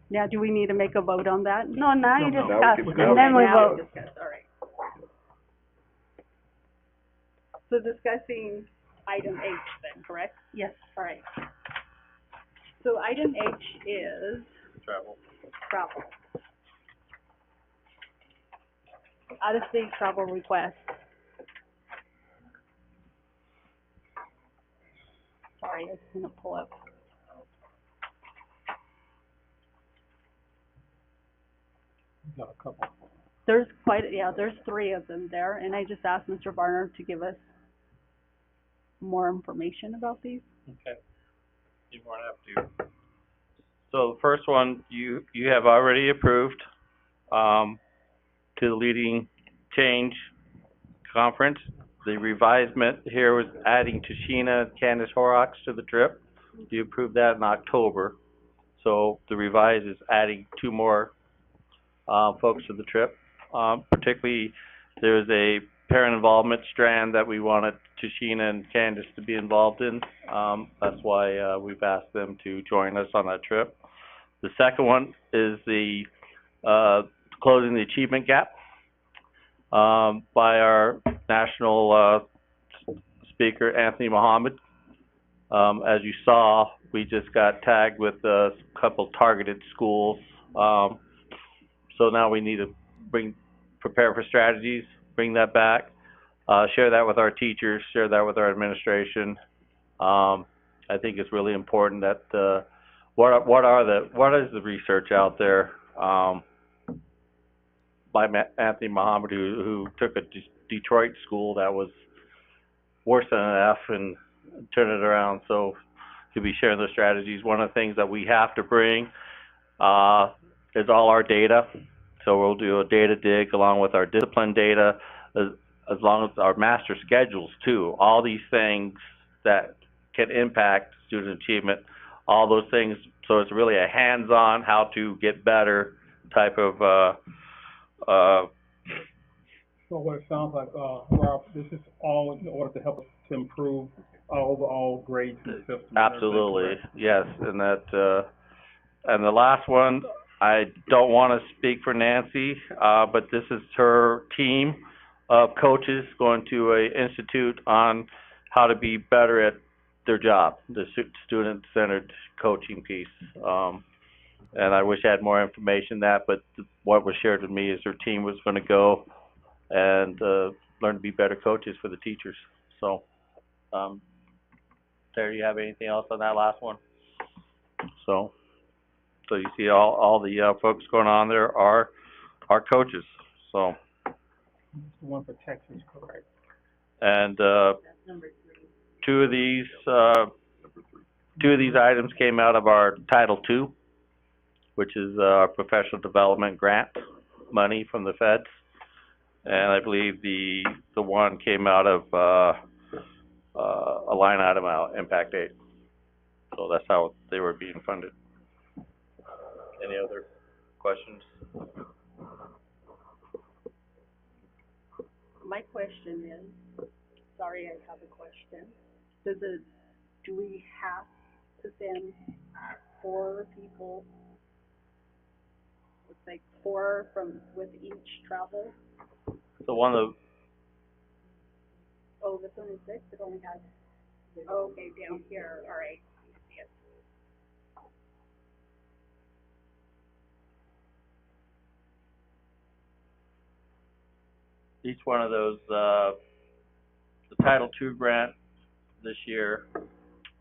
Now, do we need to make a vote on that? No, now you No, discuss, we can- and then we Now vote. discuss, all right. So discussing item H then, correct? Yes. All right. So item H is Travel. travel. Out-of-state travel request. Sorry, I just didn't pull up. Got a couple. There's there's 3 of them there, and I just asked Mr. Varner to give us more information about these. Okay. You won't have to. So the first one, you have already approved, to the Leading Change Conference. the revisement here was adding Tashina and Candace Horrocks to the trip. You approved that in October. So the revise is adding 2 more, folks to the trip. Particularly, there's a parent involvement strand that we wanted Tashina and Candace to be involved in. That's why, we've asked them to join us on that trip. The second one is the, closing the achievement gap, by our national, speaker, Anthony Muhammad. As you saw, we just got tagged with a couple targeted schools. So now we need to prepare for strategies, bring that back, share that with our teachers, share that with our administration. I think it's really important that, what is the research out there, by Anthony Muhammad, who took a Detroit school that was worse than an F and turned it around. So to be sharing those strategies, one of the things that we have to bring, is all our data. So we'll do a data dig along with our discipline data, as long as our master schedules too. All these things that can impact student achievement, all those things. So it's really a hands-on, how to get better type of, So what it sounds like, Rob, this is all in order to help us to improve our overall grades in the system. absolutely, yes, and that, and the last one, I don't want to speak for Nancy, but this is her team of coaches going to a institute on how to be better at their job, the student-centered coaching piece. And I wish I had more information on that, but what was shared with me is her team was going to go and learn to be better coaches for the teachers. So, Terry, you have anything else on that last one? So you see all the folks going on there are coaches. So. The one for Texas, correct? And two of these items came out of our Title II, which is our professional development grant money from the feds. And I believe the one came out of a line item out, Impact 8. So that's how they were being funded. Any other questions? My question is, sorry, I have a question. Do we have to send 4 people? It's like 4 with each travel? So one of Oh, this one is 6, it only has, oh, okay, down here, all right. I see it. each one of those, the Title II grant this year,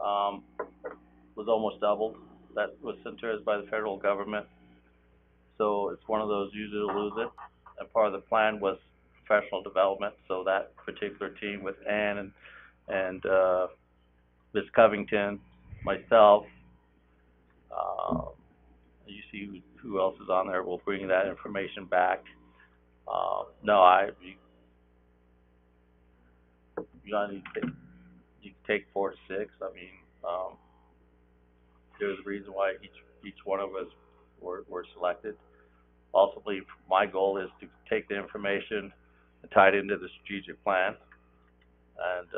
was almost doubled. That was sent to us by the federal government. So it's one of those use it or lose it. And part of the plan was professional development. So that particular team with Ann and Ms. Covington, myself, you see who else is on there. We'll bring that information back. You can take 4 to 6. I mean, there's a reason why each one of us were selected. Ultimately, my goal is to take the information and tie it into the strategic plan, and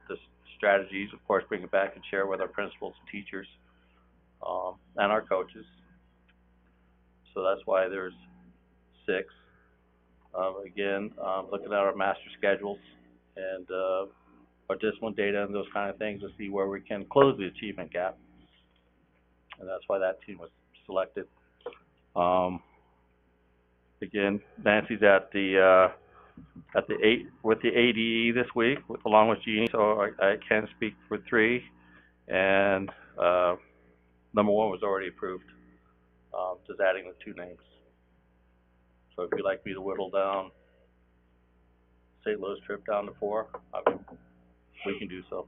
the strategies, of course, bring it back and share with our principals and teachers, and our coaches. So that's why there's 6. Again, looking at our master schedules and our discipline data and those kind of things to see where we can close the achievement gap. And that's why that team was selected. Again, Nancy's at the with the ADE this week, along with Jeannie, so I can speak for 3. And number 1 was already approved, just adding the 2 names. So if you'd like me to whittle down St. Louis trip down to 4, I mean, we can do so.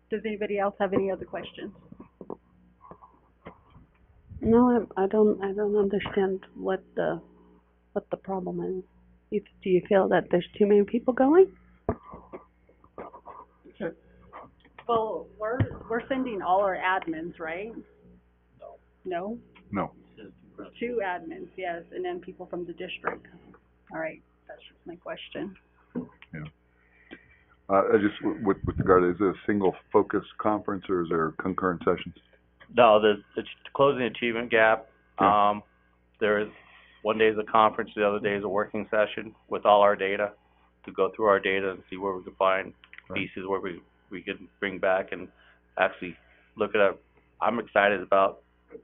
Does anybody else have any other questions? No, I don't understand what the problem is. Do you feel that there's too many people going? Well, we're sending all our admins, right? No? No. 2 admins, yes, and then people from the district. All right, that's just my question. Yeah. I just, with regard, is it a single focus conference or is there concurrent sessions? No, the closing achievement gap, there is, one day is a conference, the other day is a working session with all our data, to go through our data and see where we can find pieces where we can bring back and actually look at I'm excited about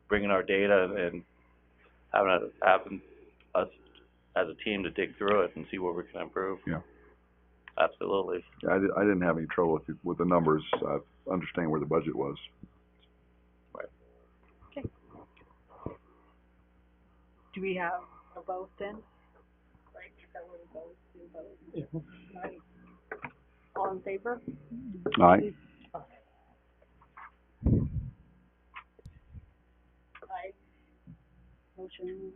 bringing our data and having us as a team to dig through it and see where we can improve. Yeah. Absolutely. I didn't have any trouble with the numbers. I understand where the budget was. Okay. Do we have a vote then? Right, is that what a vote? Yeah. Right. All in favor? Aye. Aye. Motion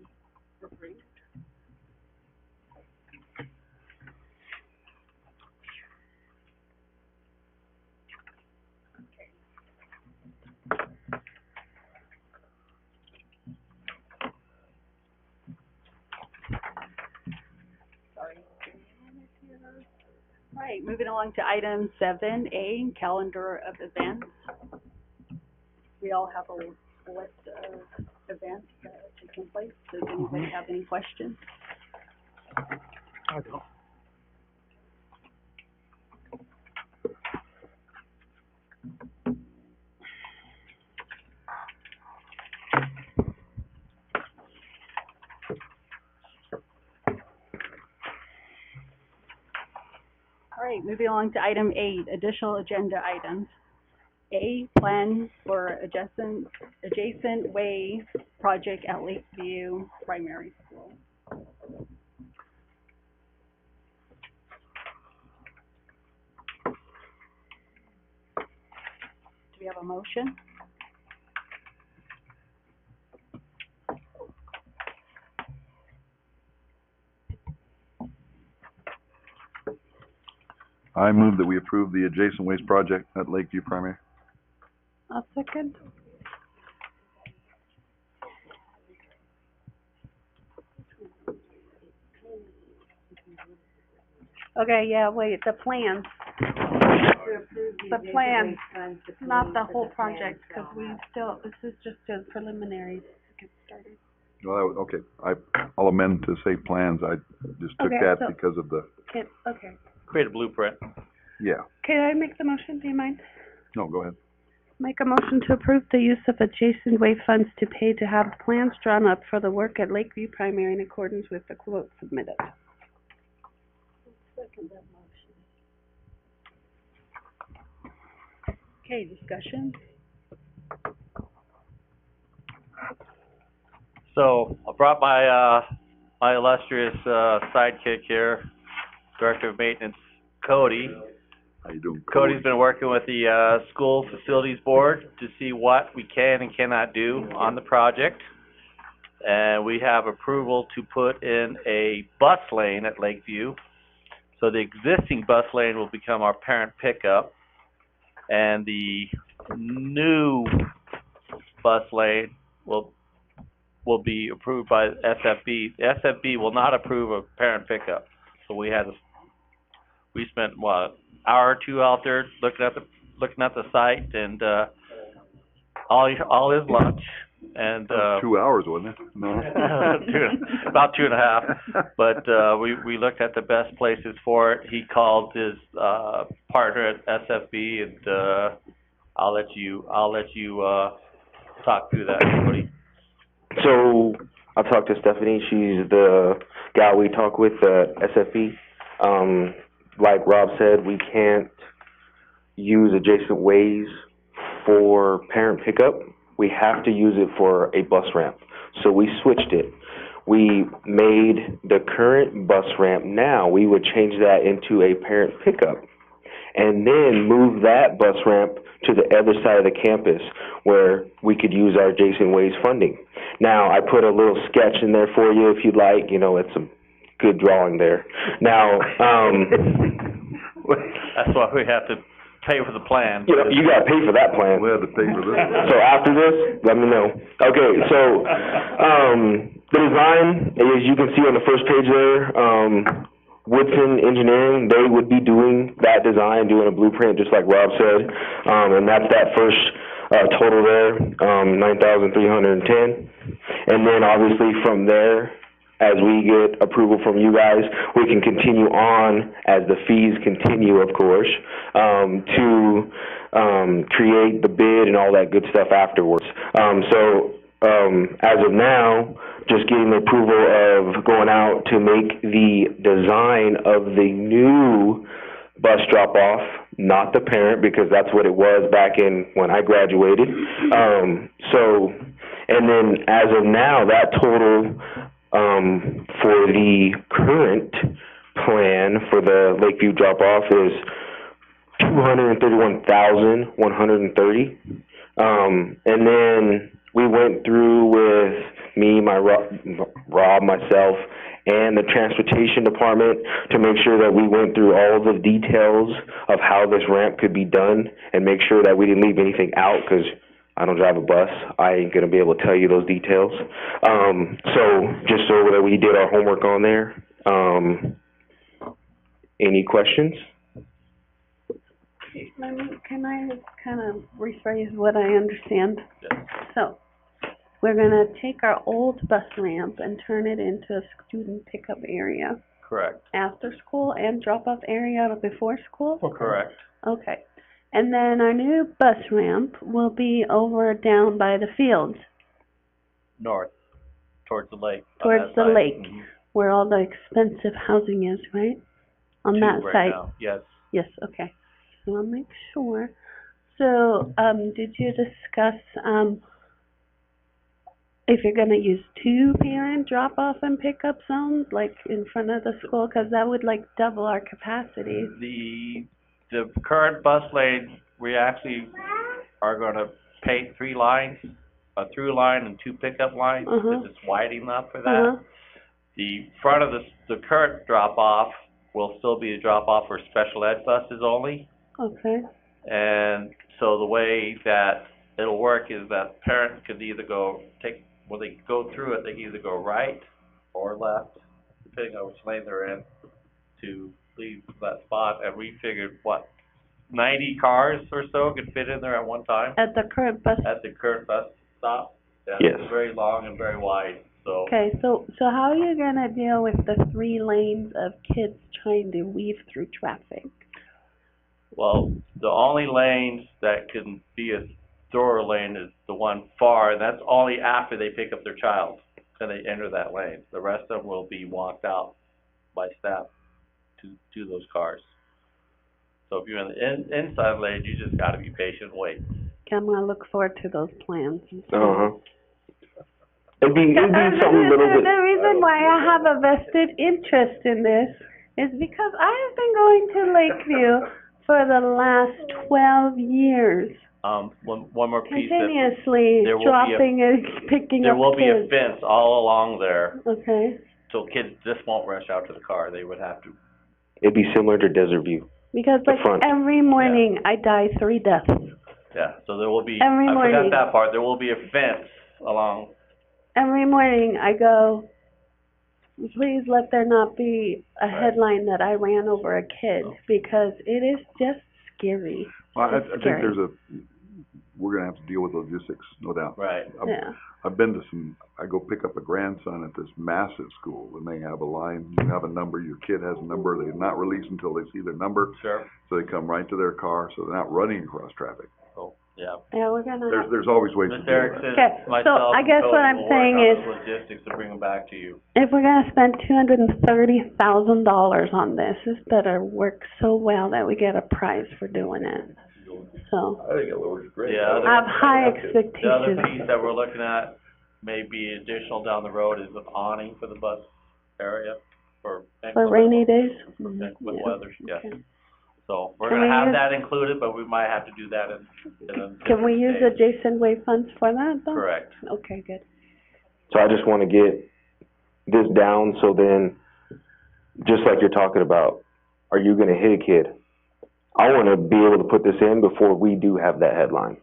approved. All right, moving along to item 7A, calendar of events. We all have a list of events that are taking place. Does anybody have any questions? I don't. All right, moving along to item 8, additional agenda items. A, plan for adjacent way project at Lakeview Primary School. Do we have a motion? I move that we approve the adjacent waste project at Lakeview Primary. I'll second. Okay, yeah, wait, the plan. The plan, not the whole project, because this is just a preliminary to get started. Well, okay, I'll amend to say plans. I just took Okay, that so- because of the, Okay. Create a blueprint. yeah. Can I make the motion, do you mind? No, go ahead. Make a motion to approve the use of adjacent way funds to pay to have plans drawn up for the work at Lakeview Primary in accordance with the quote submitted. Okay, discussion? So I brought my illustrious sidekick here, Director of Maintenance, Cody. How you doing? Cody's been working with the School Facilities Board to see what we can and cannot do on the project. And we have approval to put in a bus lane at Lakeview. So the existing bus lane will become our parent pickup. And the new bus lane will be approved by SFB. The SFB will not approve a parent pickup. So we spent what, hour or two out there looking at the site and all his lunch and 2 hours, wasn't it? No. about 2.5. But we looked at the best places for it. He called his partner at SFB, and I'll let you talk through that, Cody. So I talked to Stephanie. She's the gal we talk with at SFE. Like Rob said, we can't use adjacent ways for parent pickup. We have to use it for a bus ramp. So we switched it. We made the current bus ramp now. We would change that into a parent pickup and then move that bus ramp to the other side of the campus where we could use our adjacent ways funding. Now, I put a little sketch in there for you if you'd like. You know, it's a good drawing there. Now, That's why we have to pay for the plan. you know, you gotta pay for that plan. We had to pay for this. So after this, let me know. Okay, so, the design, as you can see on the first page there, Woodson Engineering, they would be doing that design, doing a blueprint, just like Rob said. And that's that first, total there, 9,310. And then obviously from there, as we get approval from you guys, we can continue on as the fees continue, of course, to create the bid and all that good stuff afterwards. As of now, just getting the approval of going out to make the design of the new bus drop-off, not the parent, because that's what it was back in when I graduated. And then as of now, that total for the current plan for the Lakeview drop-off is $231,130. And then we went through with me, Rob, myself, and the transportation department to make sure that we went through all the details of how this ramp could be done and make sure that we didn't leave anything out, because I don't drive a bus. I ain't gonna be able to tell you those details. Just so that we did our homework on there. Any questions? Can I kind of rephrase what I understand? Yes. So, we're gonna take our old bus ramp and turn it into a student pickup area Correct. after school and drop-off area before school? Correct. Okay. And then our new bus ramp will be over down by the fields, North, towards the lake. on towards that the side. lake, Mhm. where all the expensive housing is, right? On Two that right site? now, yes. Yes, okay. So I'll make sure. So, did you discuss, if you're gonna use two parent drop-off and pickup zones, like in front of the school? 'Cause that would like double our capacity. The current bus lane, we actually are gonna paint 3 lines, a through line and 2 pickup lines, because it's wide enough for that. The front of the current drop-off will still be a drop-off for special ed buses only. Okay. And so the way that it'll work is that parents could either when they go through it, they can either go right or left, depending on which lane they're in, to leave that spot. And we figured, 90 cars or so could fit in there at one time? At the current bus? At the current bus stop. Yeah, Yes. It's very long and very wide, so. Okay, so how are you gonna deal with the 3 lanes of kids trying to weave through traffic? Well, the only lanes that can be a thrower lane is the one far, and that's only after they pick up their child, then they enter that lane. The rest of them will be walked out by staff to those cars. So if you're in the inside lane, you just gotta be patient and wait. Okay, I'm gonna look forward to those plans. It'd be something a little bit. The reason why I have a vested interest in this is because I have been going to Lakeview for the last 12 years. One more piece. Continuously dropping and picking up kids. There will be a fence all along there, Okay. so kids just won't rush out to the car. They would have to. It'd be similar to Desert View. Because The like front. every morning I die 3 deaths. Yeah, so there will be, Every I morning. forgot that part, there will be a fence along. Every morning I go, please let there not be a headline that I ran over a kid, because it is just scary. Well, I It's think scary. we're gonna have to deal with logistics, no doubt. Right. Yeah. I've been to I go pick up a grandson at this massive school, and they have a line, you have a number, your kid has a number, they're not released until they see their number, Sure. so they come right to their car, so they're not running across traffic. Oh, yeah. Yeah, we're gonna. There's always ways to Ms. deal with that. Erickson, Okay, so myself, I guess and what Cody I'm will work saying on is- the logistics to bring them back to you. If we're gonna spend $230,000 on this, this better work so well that we get a prize for doing it. So, I think it looks great. Yeah, I have high the other expectations. piece that we're looking at, may be additional down the road, is an awning for the bus area for. For rainy days? For inclement Yeah, weather, yes. okay. So, we're Can gonna we have use- that included, but we might have to do that in a Can we use different the Jason Wade funds for that though? Correct. Okay, good. So I just wanna get this down, so then just like you're talking about, are you gonna hit a kid? I wanna be able to put this in before we do have that headline.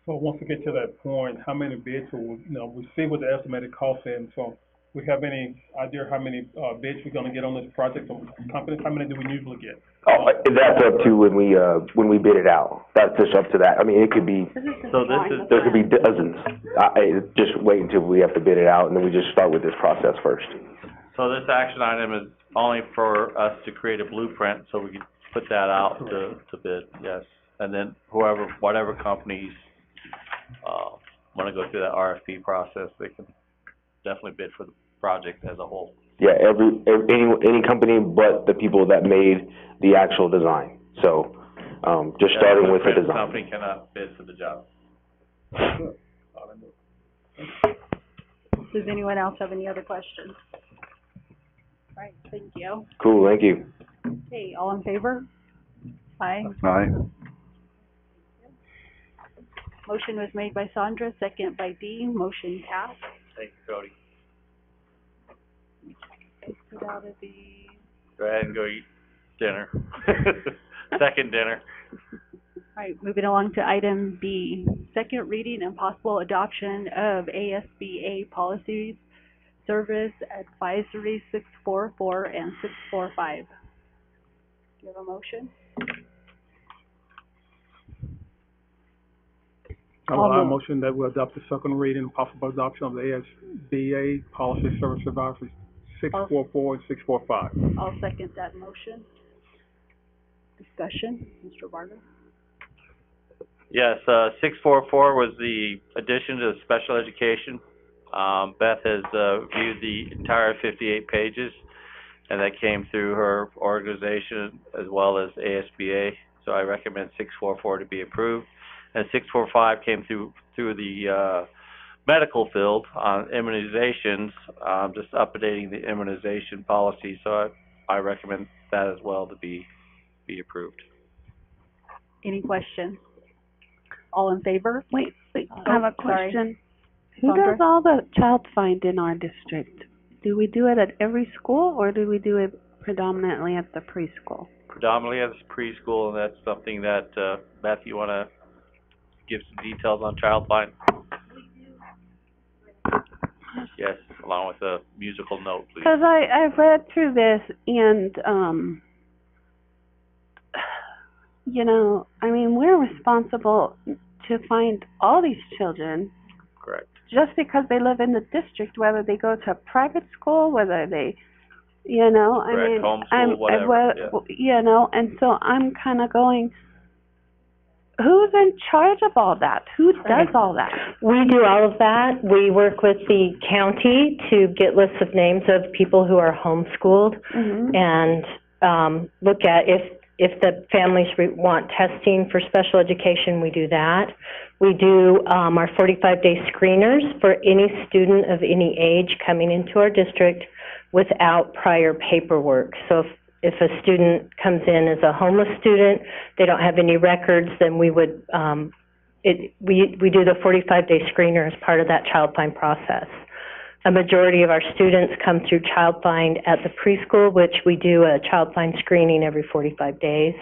So once we get to that point, how many bids will, we see what the estimated cost is, so we have any idea how many, bids we're gonna get on this project from companies? How many do we usually get? That's up to when we bid it out. That's just up to that. I mean, it could be, So this is, there could be dozens. Just wait until we have to bid it out, and then we just start with this process first. so this action item is only for us to create a blueprint, so we can put that out to bid, yes. And then whatever companies, wanna go through that RFP process, they can definitely bid for the project as a whole. Yeah, any company but the people that made the actual design. So, just starting with the blueprint design. company cannot bid for the job. Does anyone else have any other questions? All right, thank you. Cool, thank you. Okay, all in favor? Aye. Aye. Motion was made by Sandra, second by Dee. Motion passed. Thank you, Cody. Get out of the, Go ahead and go eat dinner. Second dinner. all right, moving along to item B, second reading and possible adoption of ASBA policies, service advisory 644 and 645. Do you have a motion? I will allow a motion that we adopt the second reading and possible adoption of the ASBA Policy Service Advisory 644 and 645. I'll second that motion. Discussion, Mr. Varga? Yes, 644 was the addition to special education. Beth has viewed the entire 58 pages, and that came through her organization as well as ASBA. So I recommend 644 to be approved. And 645 came through the medical field on immunizations, just updating the immunization policy. So I recommend that as well to be approved. Any questions? All in favor? Wait, I have a sorry. question. Who Sandra? does all the child find in our district? Do we do it at every school, or do we do it predominantly at the preschool? Predominantly as preschool, and that's something that, Beth, you want to give some details on child find? Yes, along with a musical note, please. Because I've read through this, and, I mean, we're responsible to find all these children Correct. just because they live in the district, whether they go to a private school, whether they, I Correct. mean, Homeschool, whatever, yeah. and so I'm kind of going, who's in charge of all that? Who does all that? We do all of that. We work with the county to get lists of names of people who are homeschooled and look at if the families want testing for special education, we do that. We do our 45-day screeners for any student of any age coming into our district without prior paperwork. So if a student comes in as a homeless student, they don't have any records, then we would we do the 45-day screener as part of that child find process. A majority of our students come through child find at the preschool, which we do a child find screening every 45 days.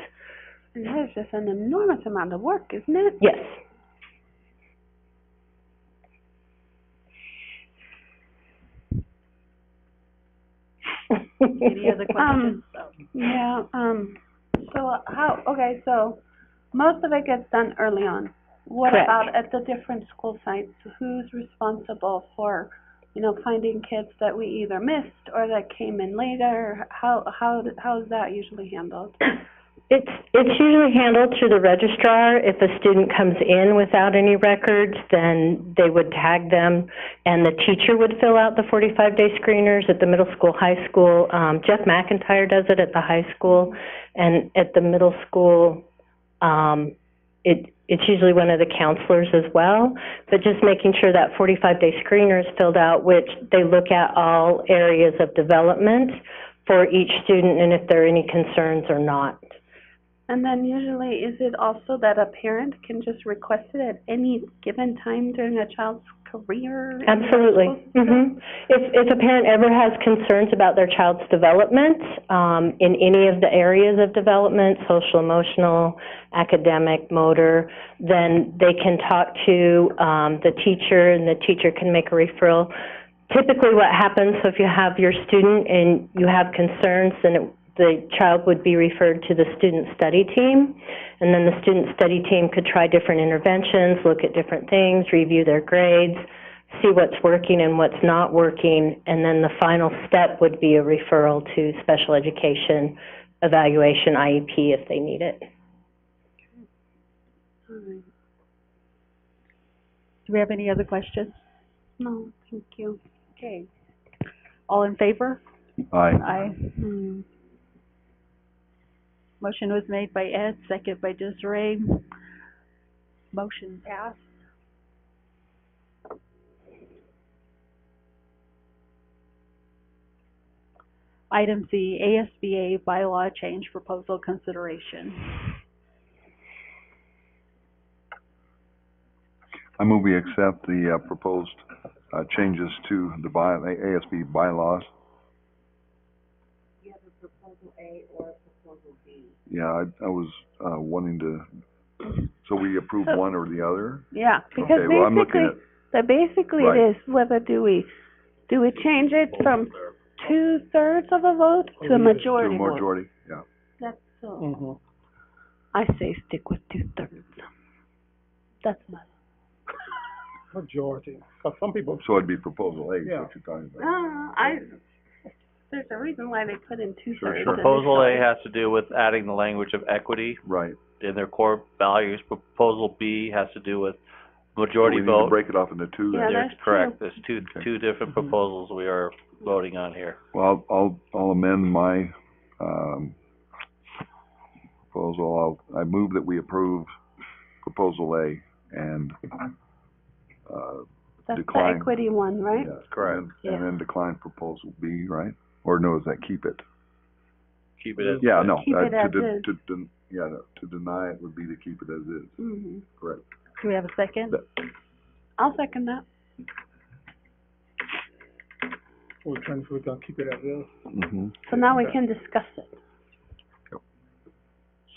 And that is just an enormous amount of work, isn't it? Yes. Any other questions? So most of it gets done early on. What Correct. about at the different school sites? Who's responsible for, finding kids that we either missed or that came in later? How is that usually handled? It's usually handled through the registrar. If a student comes in without any records, then they would tag them, and the teacher would fill out the 45-day screeners at the middle school, high school. Jeff McIntyre does it at the high school, and at the middle school, it's usually one of the counselors as well. But just making sure that 45-day screener is filled out, which they look at all areas of development for each student and if there are any concerns or not. And then usually, is it also that a parent can just request it at any given time during a child's career? Absolutely. If a parent ever has concerns about their child's development, in any of the areas of development, social, emotional, academic, motor, then they can talk to the teacher, and the teacher can make a referral. Typically what happens, so if you have your student and you have concerns, then the child would be referred to the student study team, and then the student study team could try different interventions, look at different things, review their grades, see what's working and what's not working, and then the final step would be a referral to special education evaluation, IEP, if they need it. Do we have any other questions? No, thank you. Okay. All in favor? Aye. Aye. Motion was made by Ed, second by Desiree. Motion passed. Item C, ASBA bylaw change proposal consideration. I move we accept the proposed changes to the ASB bylaws. You have a proposal A or a proposal B. Yeah, I was wanting to, so we approve one or the other? Yeah, because Okay, well, I'm looking basically right. it is whether do we change it from 2/3 of a vote to a majority To a vote. majority, yeah. That's so. I say stick with 2/3. That's my. Majority. Because some people. So it'd be proposal A, is Yeah. what you're talking about. There's a reason why they put in 2/3. Sure. Proposal A has to do with adding the language of equity Right. in their core values. Proposal B has to do with majority We need to vote. break it off into two then. Yeah, That's that's correct. true. There's two different proposals we are voting on here. Well, I'll amend my, proposal. I move that we approve proposal A and, That's decline. the equity one, right? Yes, Correct. And then decline proposal B, right? Or no, is that keep it? Keep it as. Yeah, no. Keep it as is. To deny it would be to keep it as is, correct. Do we have a second? I'll second that. We're trying to figure out, keep it as is. Mm-hmm. So now we can discuss it.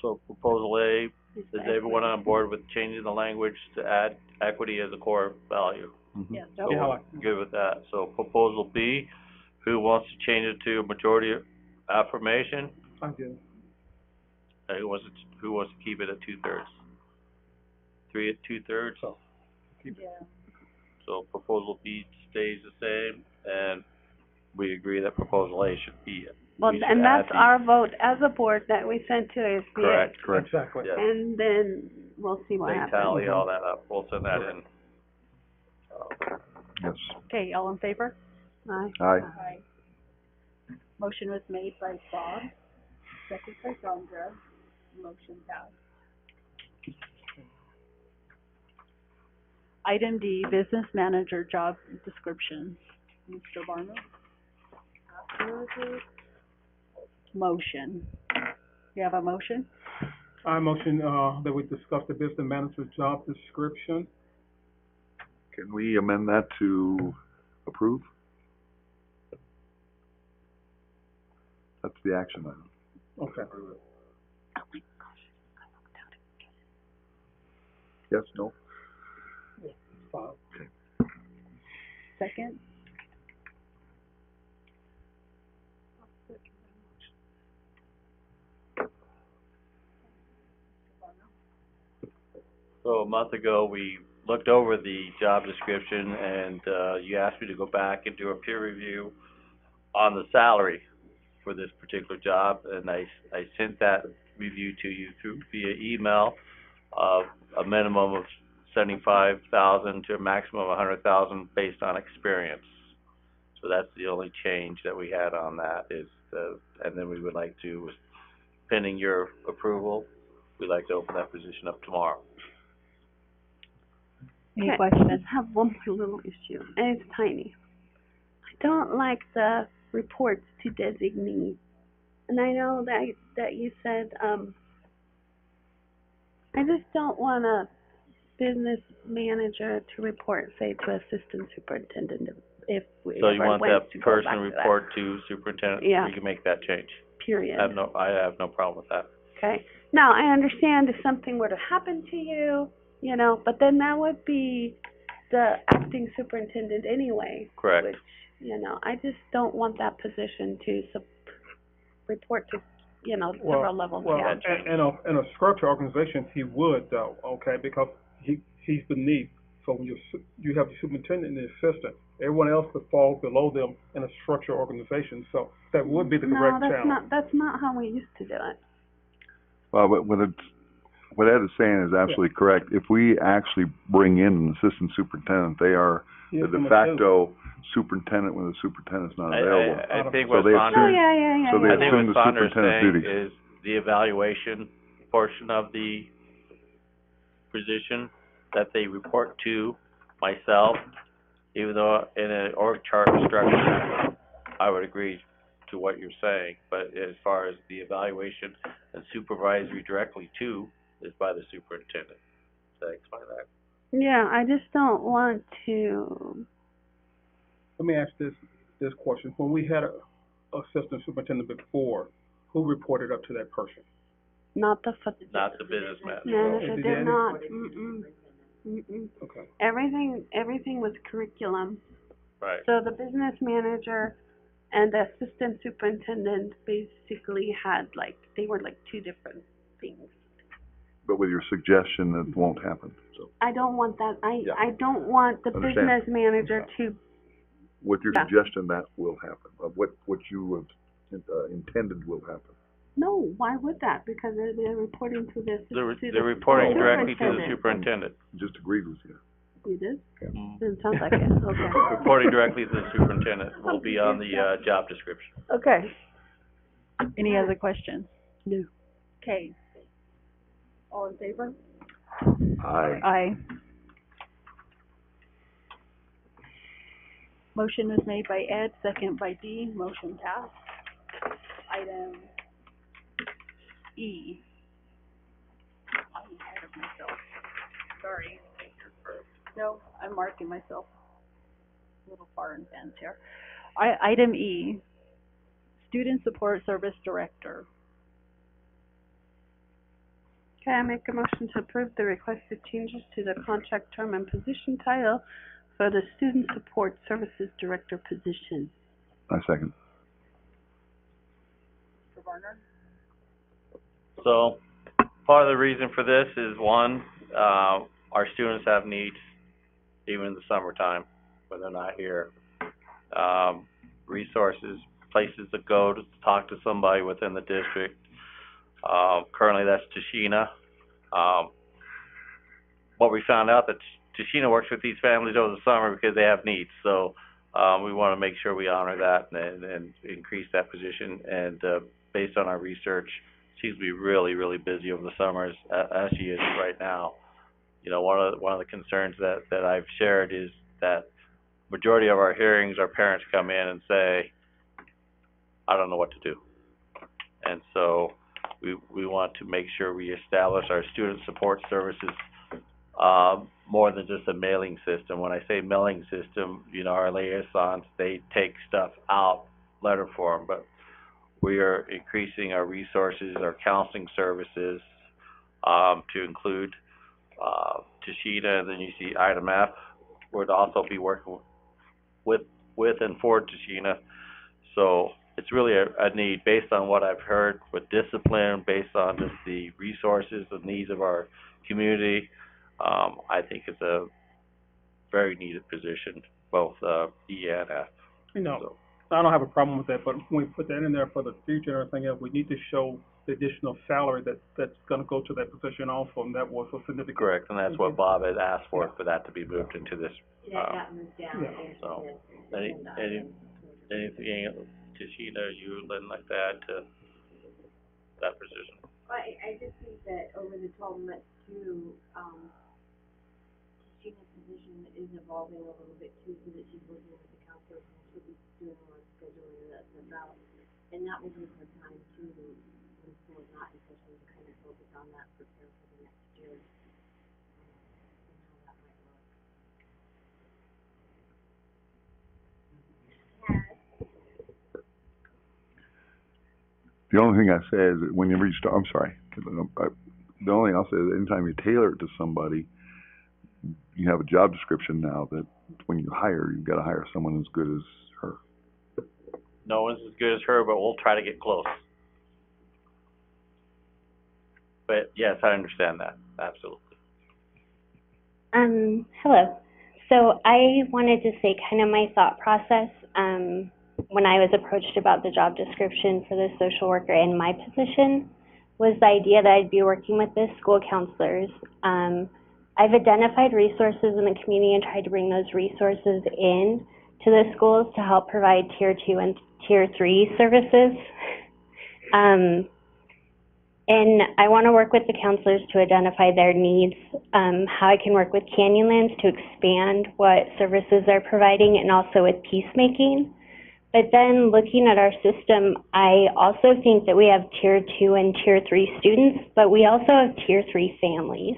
So proposal A, is everyone on board with changing the language to add equity as a core value? Yes. So Yeah, I we're like that. good with that. So proposal B, who wants to change it to majority affirmation? I do. Who wants to keep it at 2/3? 3 at 2/3? So proposal B stays the same, and we agree that proposal A should be it. Well, We should and add that's the- our vote as a board that we sent to ASBA. Correct. Exactly. Yes. And then we'll see what They happens. tally all that up. We'll send that in. Yes. Okay, all in favor? Aye. Aye. Aye. Motion was made by Bob, second by Sandra. Motion passed. Item D, business manager job description. Mr. Barner? Motion. You have a motion? I motion, that we discuss the business manager's job description. Can we amend that to approve? That's the action item. Okay. Yes, no? Fine. Second? So a month ago, we looked over the job description, and you asked me to go back and do a peer review on the salary for this particular job, and I sent that review to you through via email of a minimum of $75,000 to a maximum of $100,000 based on experience. So that's the only change that we had on that is and then we would like to, pending your approval, we'd like to open that position up tomorrow. Any Okay, I questions? just have one more little issue, and it's tiny. I don't like the reports to designee. And I know that you said, I just don't want a business manager to report, say, to assistant superintendent if we So you ever want went that to go person back to to that. report to superintendent? Yeah. We can make that change. Period. I have no problem with that. Okay. Now, I understand if something were to happen to you, you know, but then that would be the acting superintendent anyway. Correct. Which, you know, I just don't want that position to report to, you know, several levels. Well, Yeah. in a structured organization, he would though, okay, because he's beneath. So when you have the superintendent and the assistant, everyone else would fall below them in a structured organization. So that would be the correct channel. No, that's not how we used to do it. Well, but what Ed is saying is absolutely correct. If we actually bring in an assistant superintendent, they are the de facto superintendent when the superintendent's not available. I think So what they Sandra, assume, so they I think assume what the Sandra's superintendent's saying duties. is the evaluation portion of the position that they report to myself, even though in an org chart structure, I would agree to what you're saying, but as far as the evaluation and supervisory directly to is by the superintendent. Did I explain that? Yeah, I just don't want to. Let me ask this question. When we had a assistant superintendent before, who reported up to that person? Not the business manager. manager They did did? not. Okay. Everything was curriculum. Right. So the business manager and the assistant superintendent basically had they were like two different things. But with your suggestion, it won't happen. So I don't want that. Yeah. I don't want the Understand. business manager to. with your Yeah. suggestion, that will happen. Of what you intended will happen. No, why would that? Because they're reporting to the. They're reporting directly to the superintendent. Just agreed with you. You did? Yeah. It sounds like it. Okay. Reporting directly to the superintendent will be on the job description. Okay. Any other questions? No. Okay. All in favor? Aye. Aye. Motion is made by Ed, second by Dee. Motion passed. Item E. I'm ahead of myself. Sorry. No, I'm marking myself a little far in advance here. Item E, Student Support Service Director. Okay, I make a motion to approve the requested changes to the contract term and position title for the Student Support Services Director position. I second. Mr. Varner? So, part of the reason for this is one, our students have needs, even in the summertime when they're not here. Resources, places to go to talk to somebody within the district. Currently that's Tashina. What we found out that Tashina works with these families over the summer because they have needs. So, we want to make sure we honor that and increase that position. And, based on our research, she's be really, really busy over the summers, as she is right now. You know, one of the concerns that I've shared is that majority of our hearings, our parents come in and say, I don't know what to do. And so we want to make sure we establish our student support services more than just a mailing system. When I say mailing system, you know, our liaisons, they take stuff out, letter form, but we are increasing our resources, our counseling services, to include Tashina, and then you see item F, would also be working with and for Tashina. So it's really a need based on what I've heard with discipline, based on just the resources, the needs of our community. I think it's a very needed position, both E and F. You know, So, I don't have a problem with that, but when we put that in there for the future and everything else, we need to show the additional salary that's gonna go to that position also, and that was a significant. correct, and that's what Bob had asked for that to be moved into this. So, anything, Tashina, you lend like that to that position? I just think that over the 12 months too, Tashina's position is evolving a little bit too, so that she's working with the counselors and she'll be doing more scheduling that's about, and that will give her time too, when school is not in session, to kind of focus on that, prepare for the next year. The only thing I say is that whenever you start, I'm sorry, the only thing I'll say is anytime you tailor it to somebody, you have a job description now that when you hire, you've got to hire someone as good as her. No one's as good as her, but we'll try to get close. But yes, I understand that, absolutely. Hello. So I wanted to say kind of my thought process, when I was approached about the job description for the social worker in my position was the idea that I'd be working with the school counselors. I've identified resources in the community and tried to bring those resources in to the schools to help provide Tier 2 and Tier 3 services. And I want to work with the counselors to identify their needs, how I can work with Canyonlands to expand what services they're providing, and also with peacemaking. But then looking at our system, I also think that we have Tier 2 and Tier 3 students, but we also have Tier 3 families.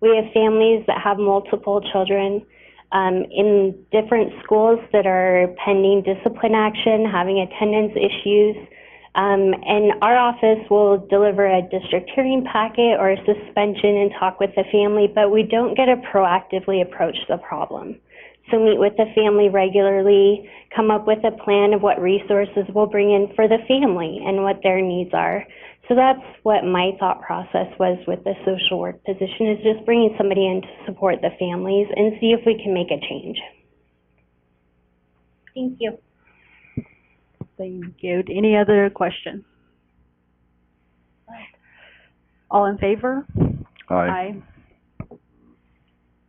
We have families that have multiple children in different schools that are pending discipline action, having attendance issues. And our office will deliver a district hearing packet or a suspension and talk with the family, but we don't get to proactively approach the problem. So meet with the family regularly, come up with a plan of what resources we'll bring in for the family and what their needs are. So that's what my thought process was with the social work position, is just bringing somebody in to support the families and see if we can make a change. Thank you. Thank you. Any other questions? All in favor? Aye.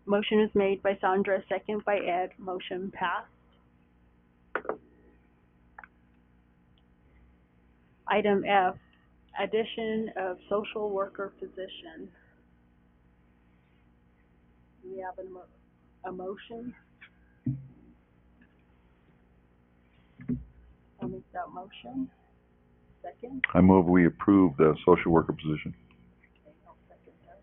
Motion is made by Sandra, second by Ed. Motion passed. Item F, addition of social worker position. Do we have a motion? I'll make that motion. Second? I move we approve the social worker position. Okay, I'll second that.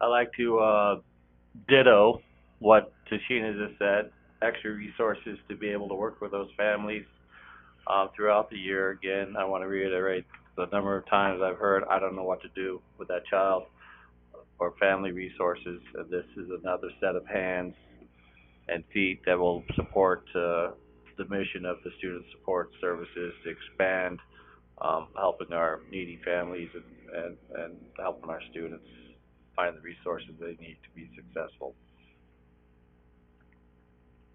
I like to ditto what Tashina just said, extra resources to be able to work with those families throughout the year. Again, I want to reiterate the number of times I've heard, I don't know what to do with that child or family resources. And this is another set of hands and feet that will support the mission of the student support services to expand helping our needy families and helping our students find the resources they need to be successful.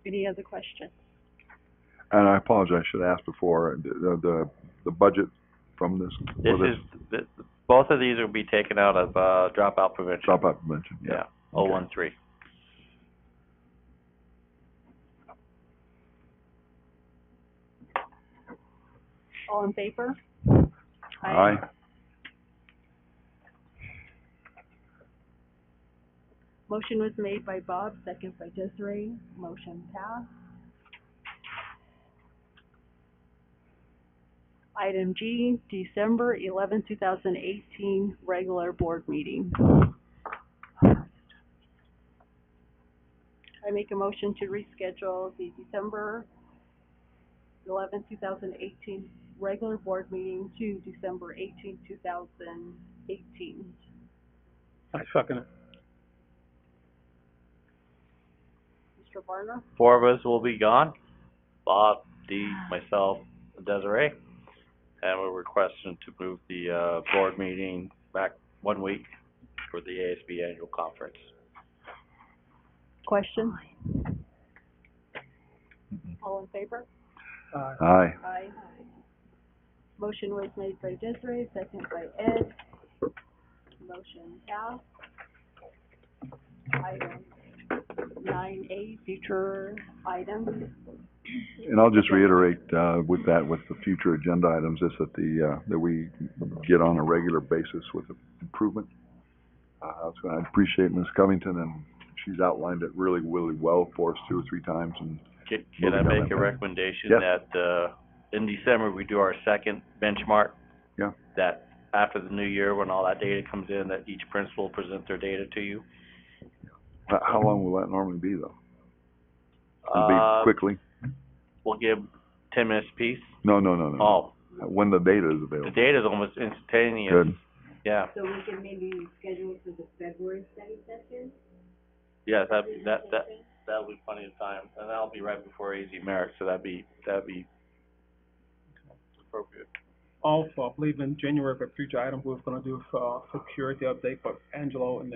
Any other questions? And I apologize, I should have asked before, the budget from this? Both of these will be taken out of dropout prevention. Dropout prevention, yeah. Yeah, 013. All in favor? Aye. Motion was made by Bob, second by Desiree. Motion passed. Item G, December 11, 2018, regular board meeting. I make a motion to reschedule the December 11, 2018 regular board meeting to December 18, 2018. I second it. Mr. Varner? 4 of us will be gone. Bob, Dee, myself, and Desiree. And we're requesting to move the board meeting back 1 week for the ASB annual conference. Questions? All in favor? Aye. Aye. Motion was made by Desiree, second by Ed. Motion passed. Item 9A, future items. And I'll just reiterate with the future agenda items, is that we get on a regular basis with improvement. So I appreciate Ms. Covington, and she's outlined it really, really well for us 2 or 3 times. And Can I make a recommendation? Yes. That in December we do our second benchmark? Yeah. That after the new year, when all that data comes in, that each principal present their data to you? How long will that normally be, though? It'll be quickly. We'll give 10 minutes apiece. No. Oh, When the data is the available. data is almost instantaneous. Good. Yeah. So we can maybe schedule for the February study session? Yeah, that'll be plenty of time, and that'll be right before AZ Merit, so that'd be appropriate. Also, I believe in January for future item, we're gonna do security update for Angelo and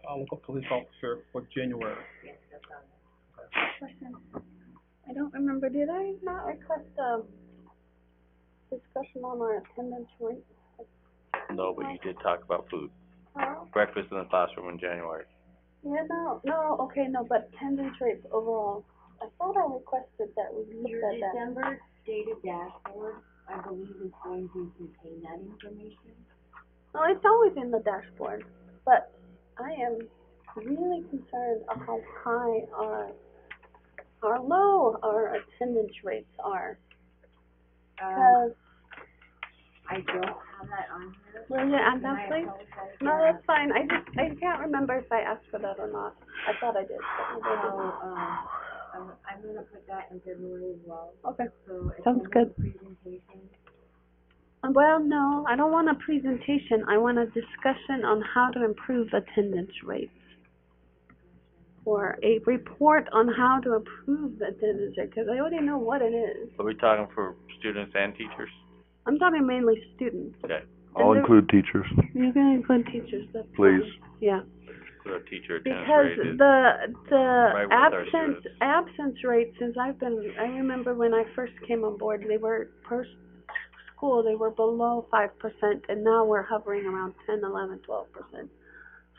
our local police officer for January. Question. I don't remember, did I not request, discussion on our attendance rate? No, but you did talk about food. Oh, Breakfast in the classroom in January. yeah, no, but attendance rates overall. I thought I requested that we looked Your at that. December data dashboard, I believe, is going to contain that information. No, it's always in the dashboard, but I am really concerned of how high or low our attendance rates are. Because, I don't have that on here. will you add And I that, please? apologize. No, that's fine. I can't remember if I asked for that or not. I thought I did, but maybe I didn't. I'm gonna put that in February as well. Okay, So sounds good. presentation. Well, no, I don't want a presentation. I want a discussion on how to improve attendance rates. Or a report on how to improve the attendance rate, because I already know what it is. Are we talking for students and teachers? I'm talking mainly students. Okay, I'll And include teachers. You can include teachers, that's Please. fine. Yeah. so our teacher attendance Because rate is the right with our students. absence rate, since I remember when I first came on board, they were, per school, they were below 5%, and now we're hovering around 10, 11, 12%.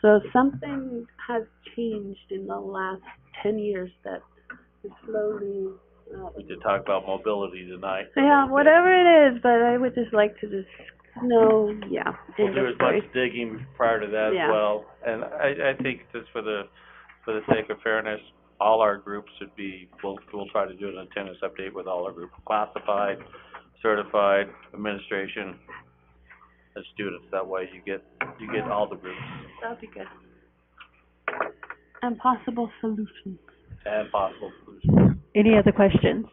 So something has changed in the last 10 years that is slowly, We did talk about mobility tonight. yeah, whatever it is, but I would just like to just know, yeah. We'll end do of as much story. digging prior to that Yeah. as well. And I think just for the sake of fairness, all our groups should be, we'll try to do an attendance update with all our groups, classified, certified, administration, and students. That way you get all the groups That'd be good. And possible solutions. and possible solutions. Any other questions?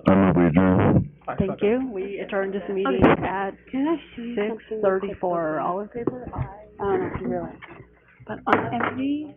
I move we adjourn. Thank you. We adjourned this meeting Okay. at Can I see something? 6:34. All in favor? Aye. I don't know if you realize, but on every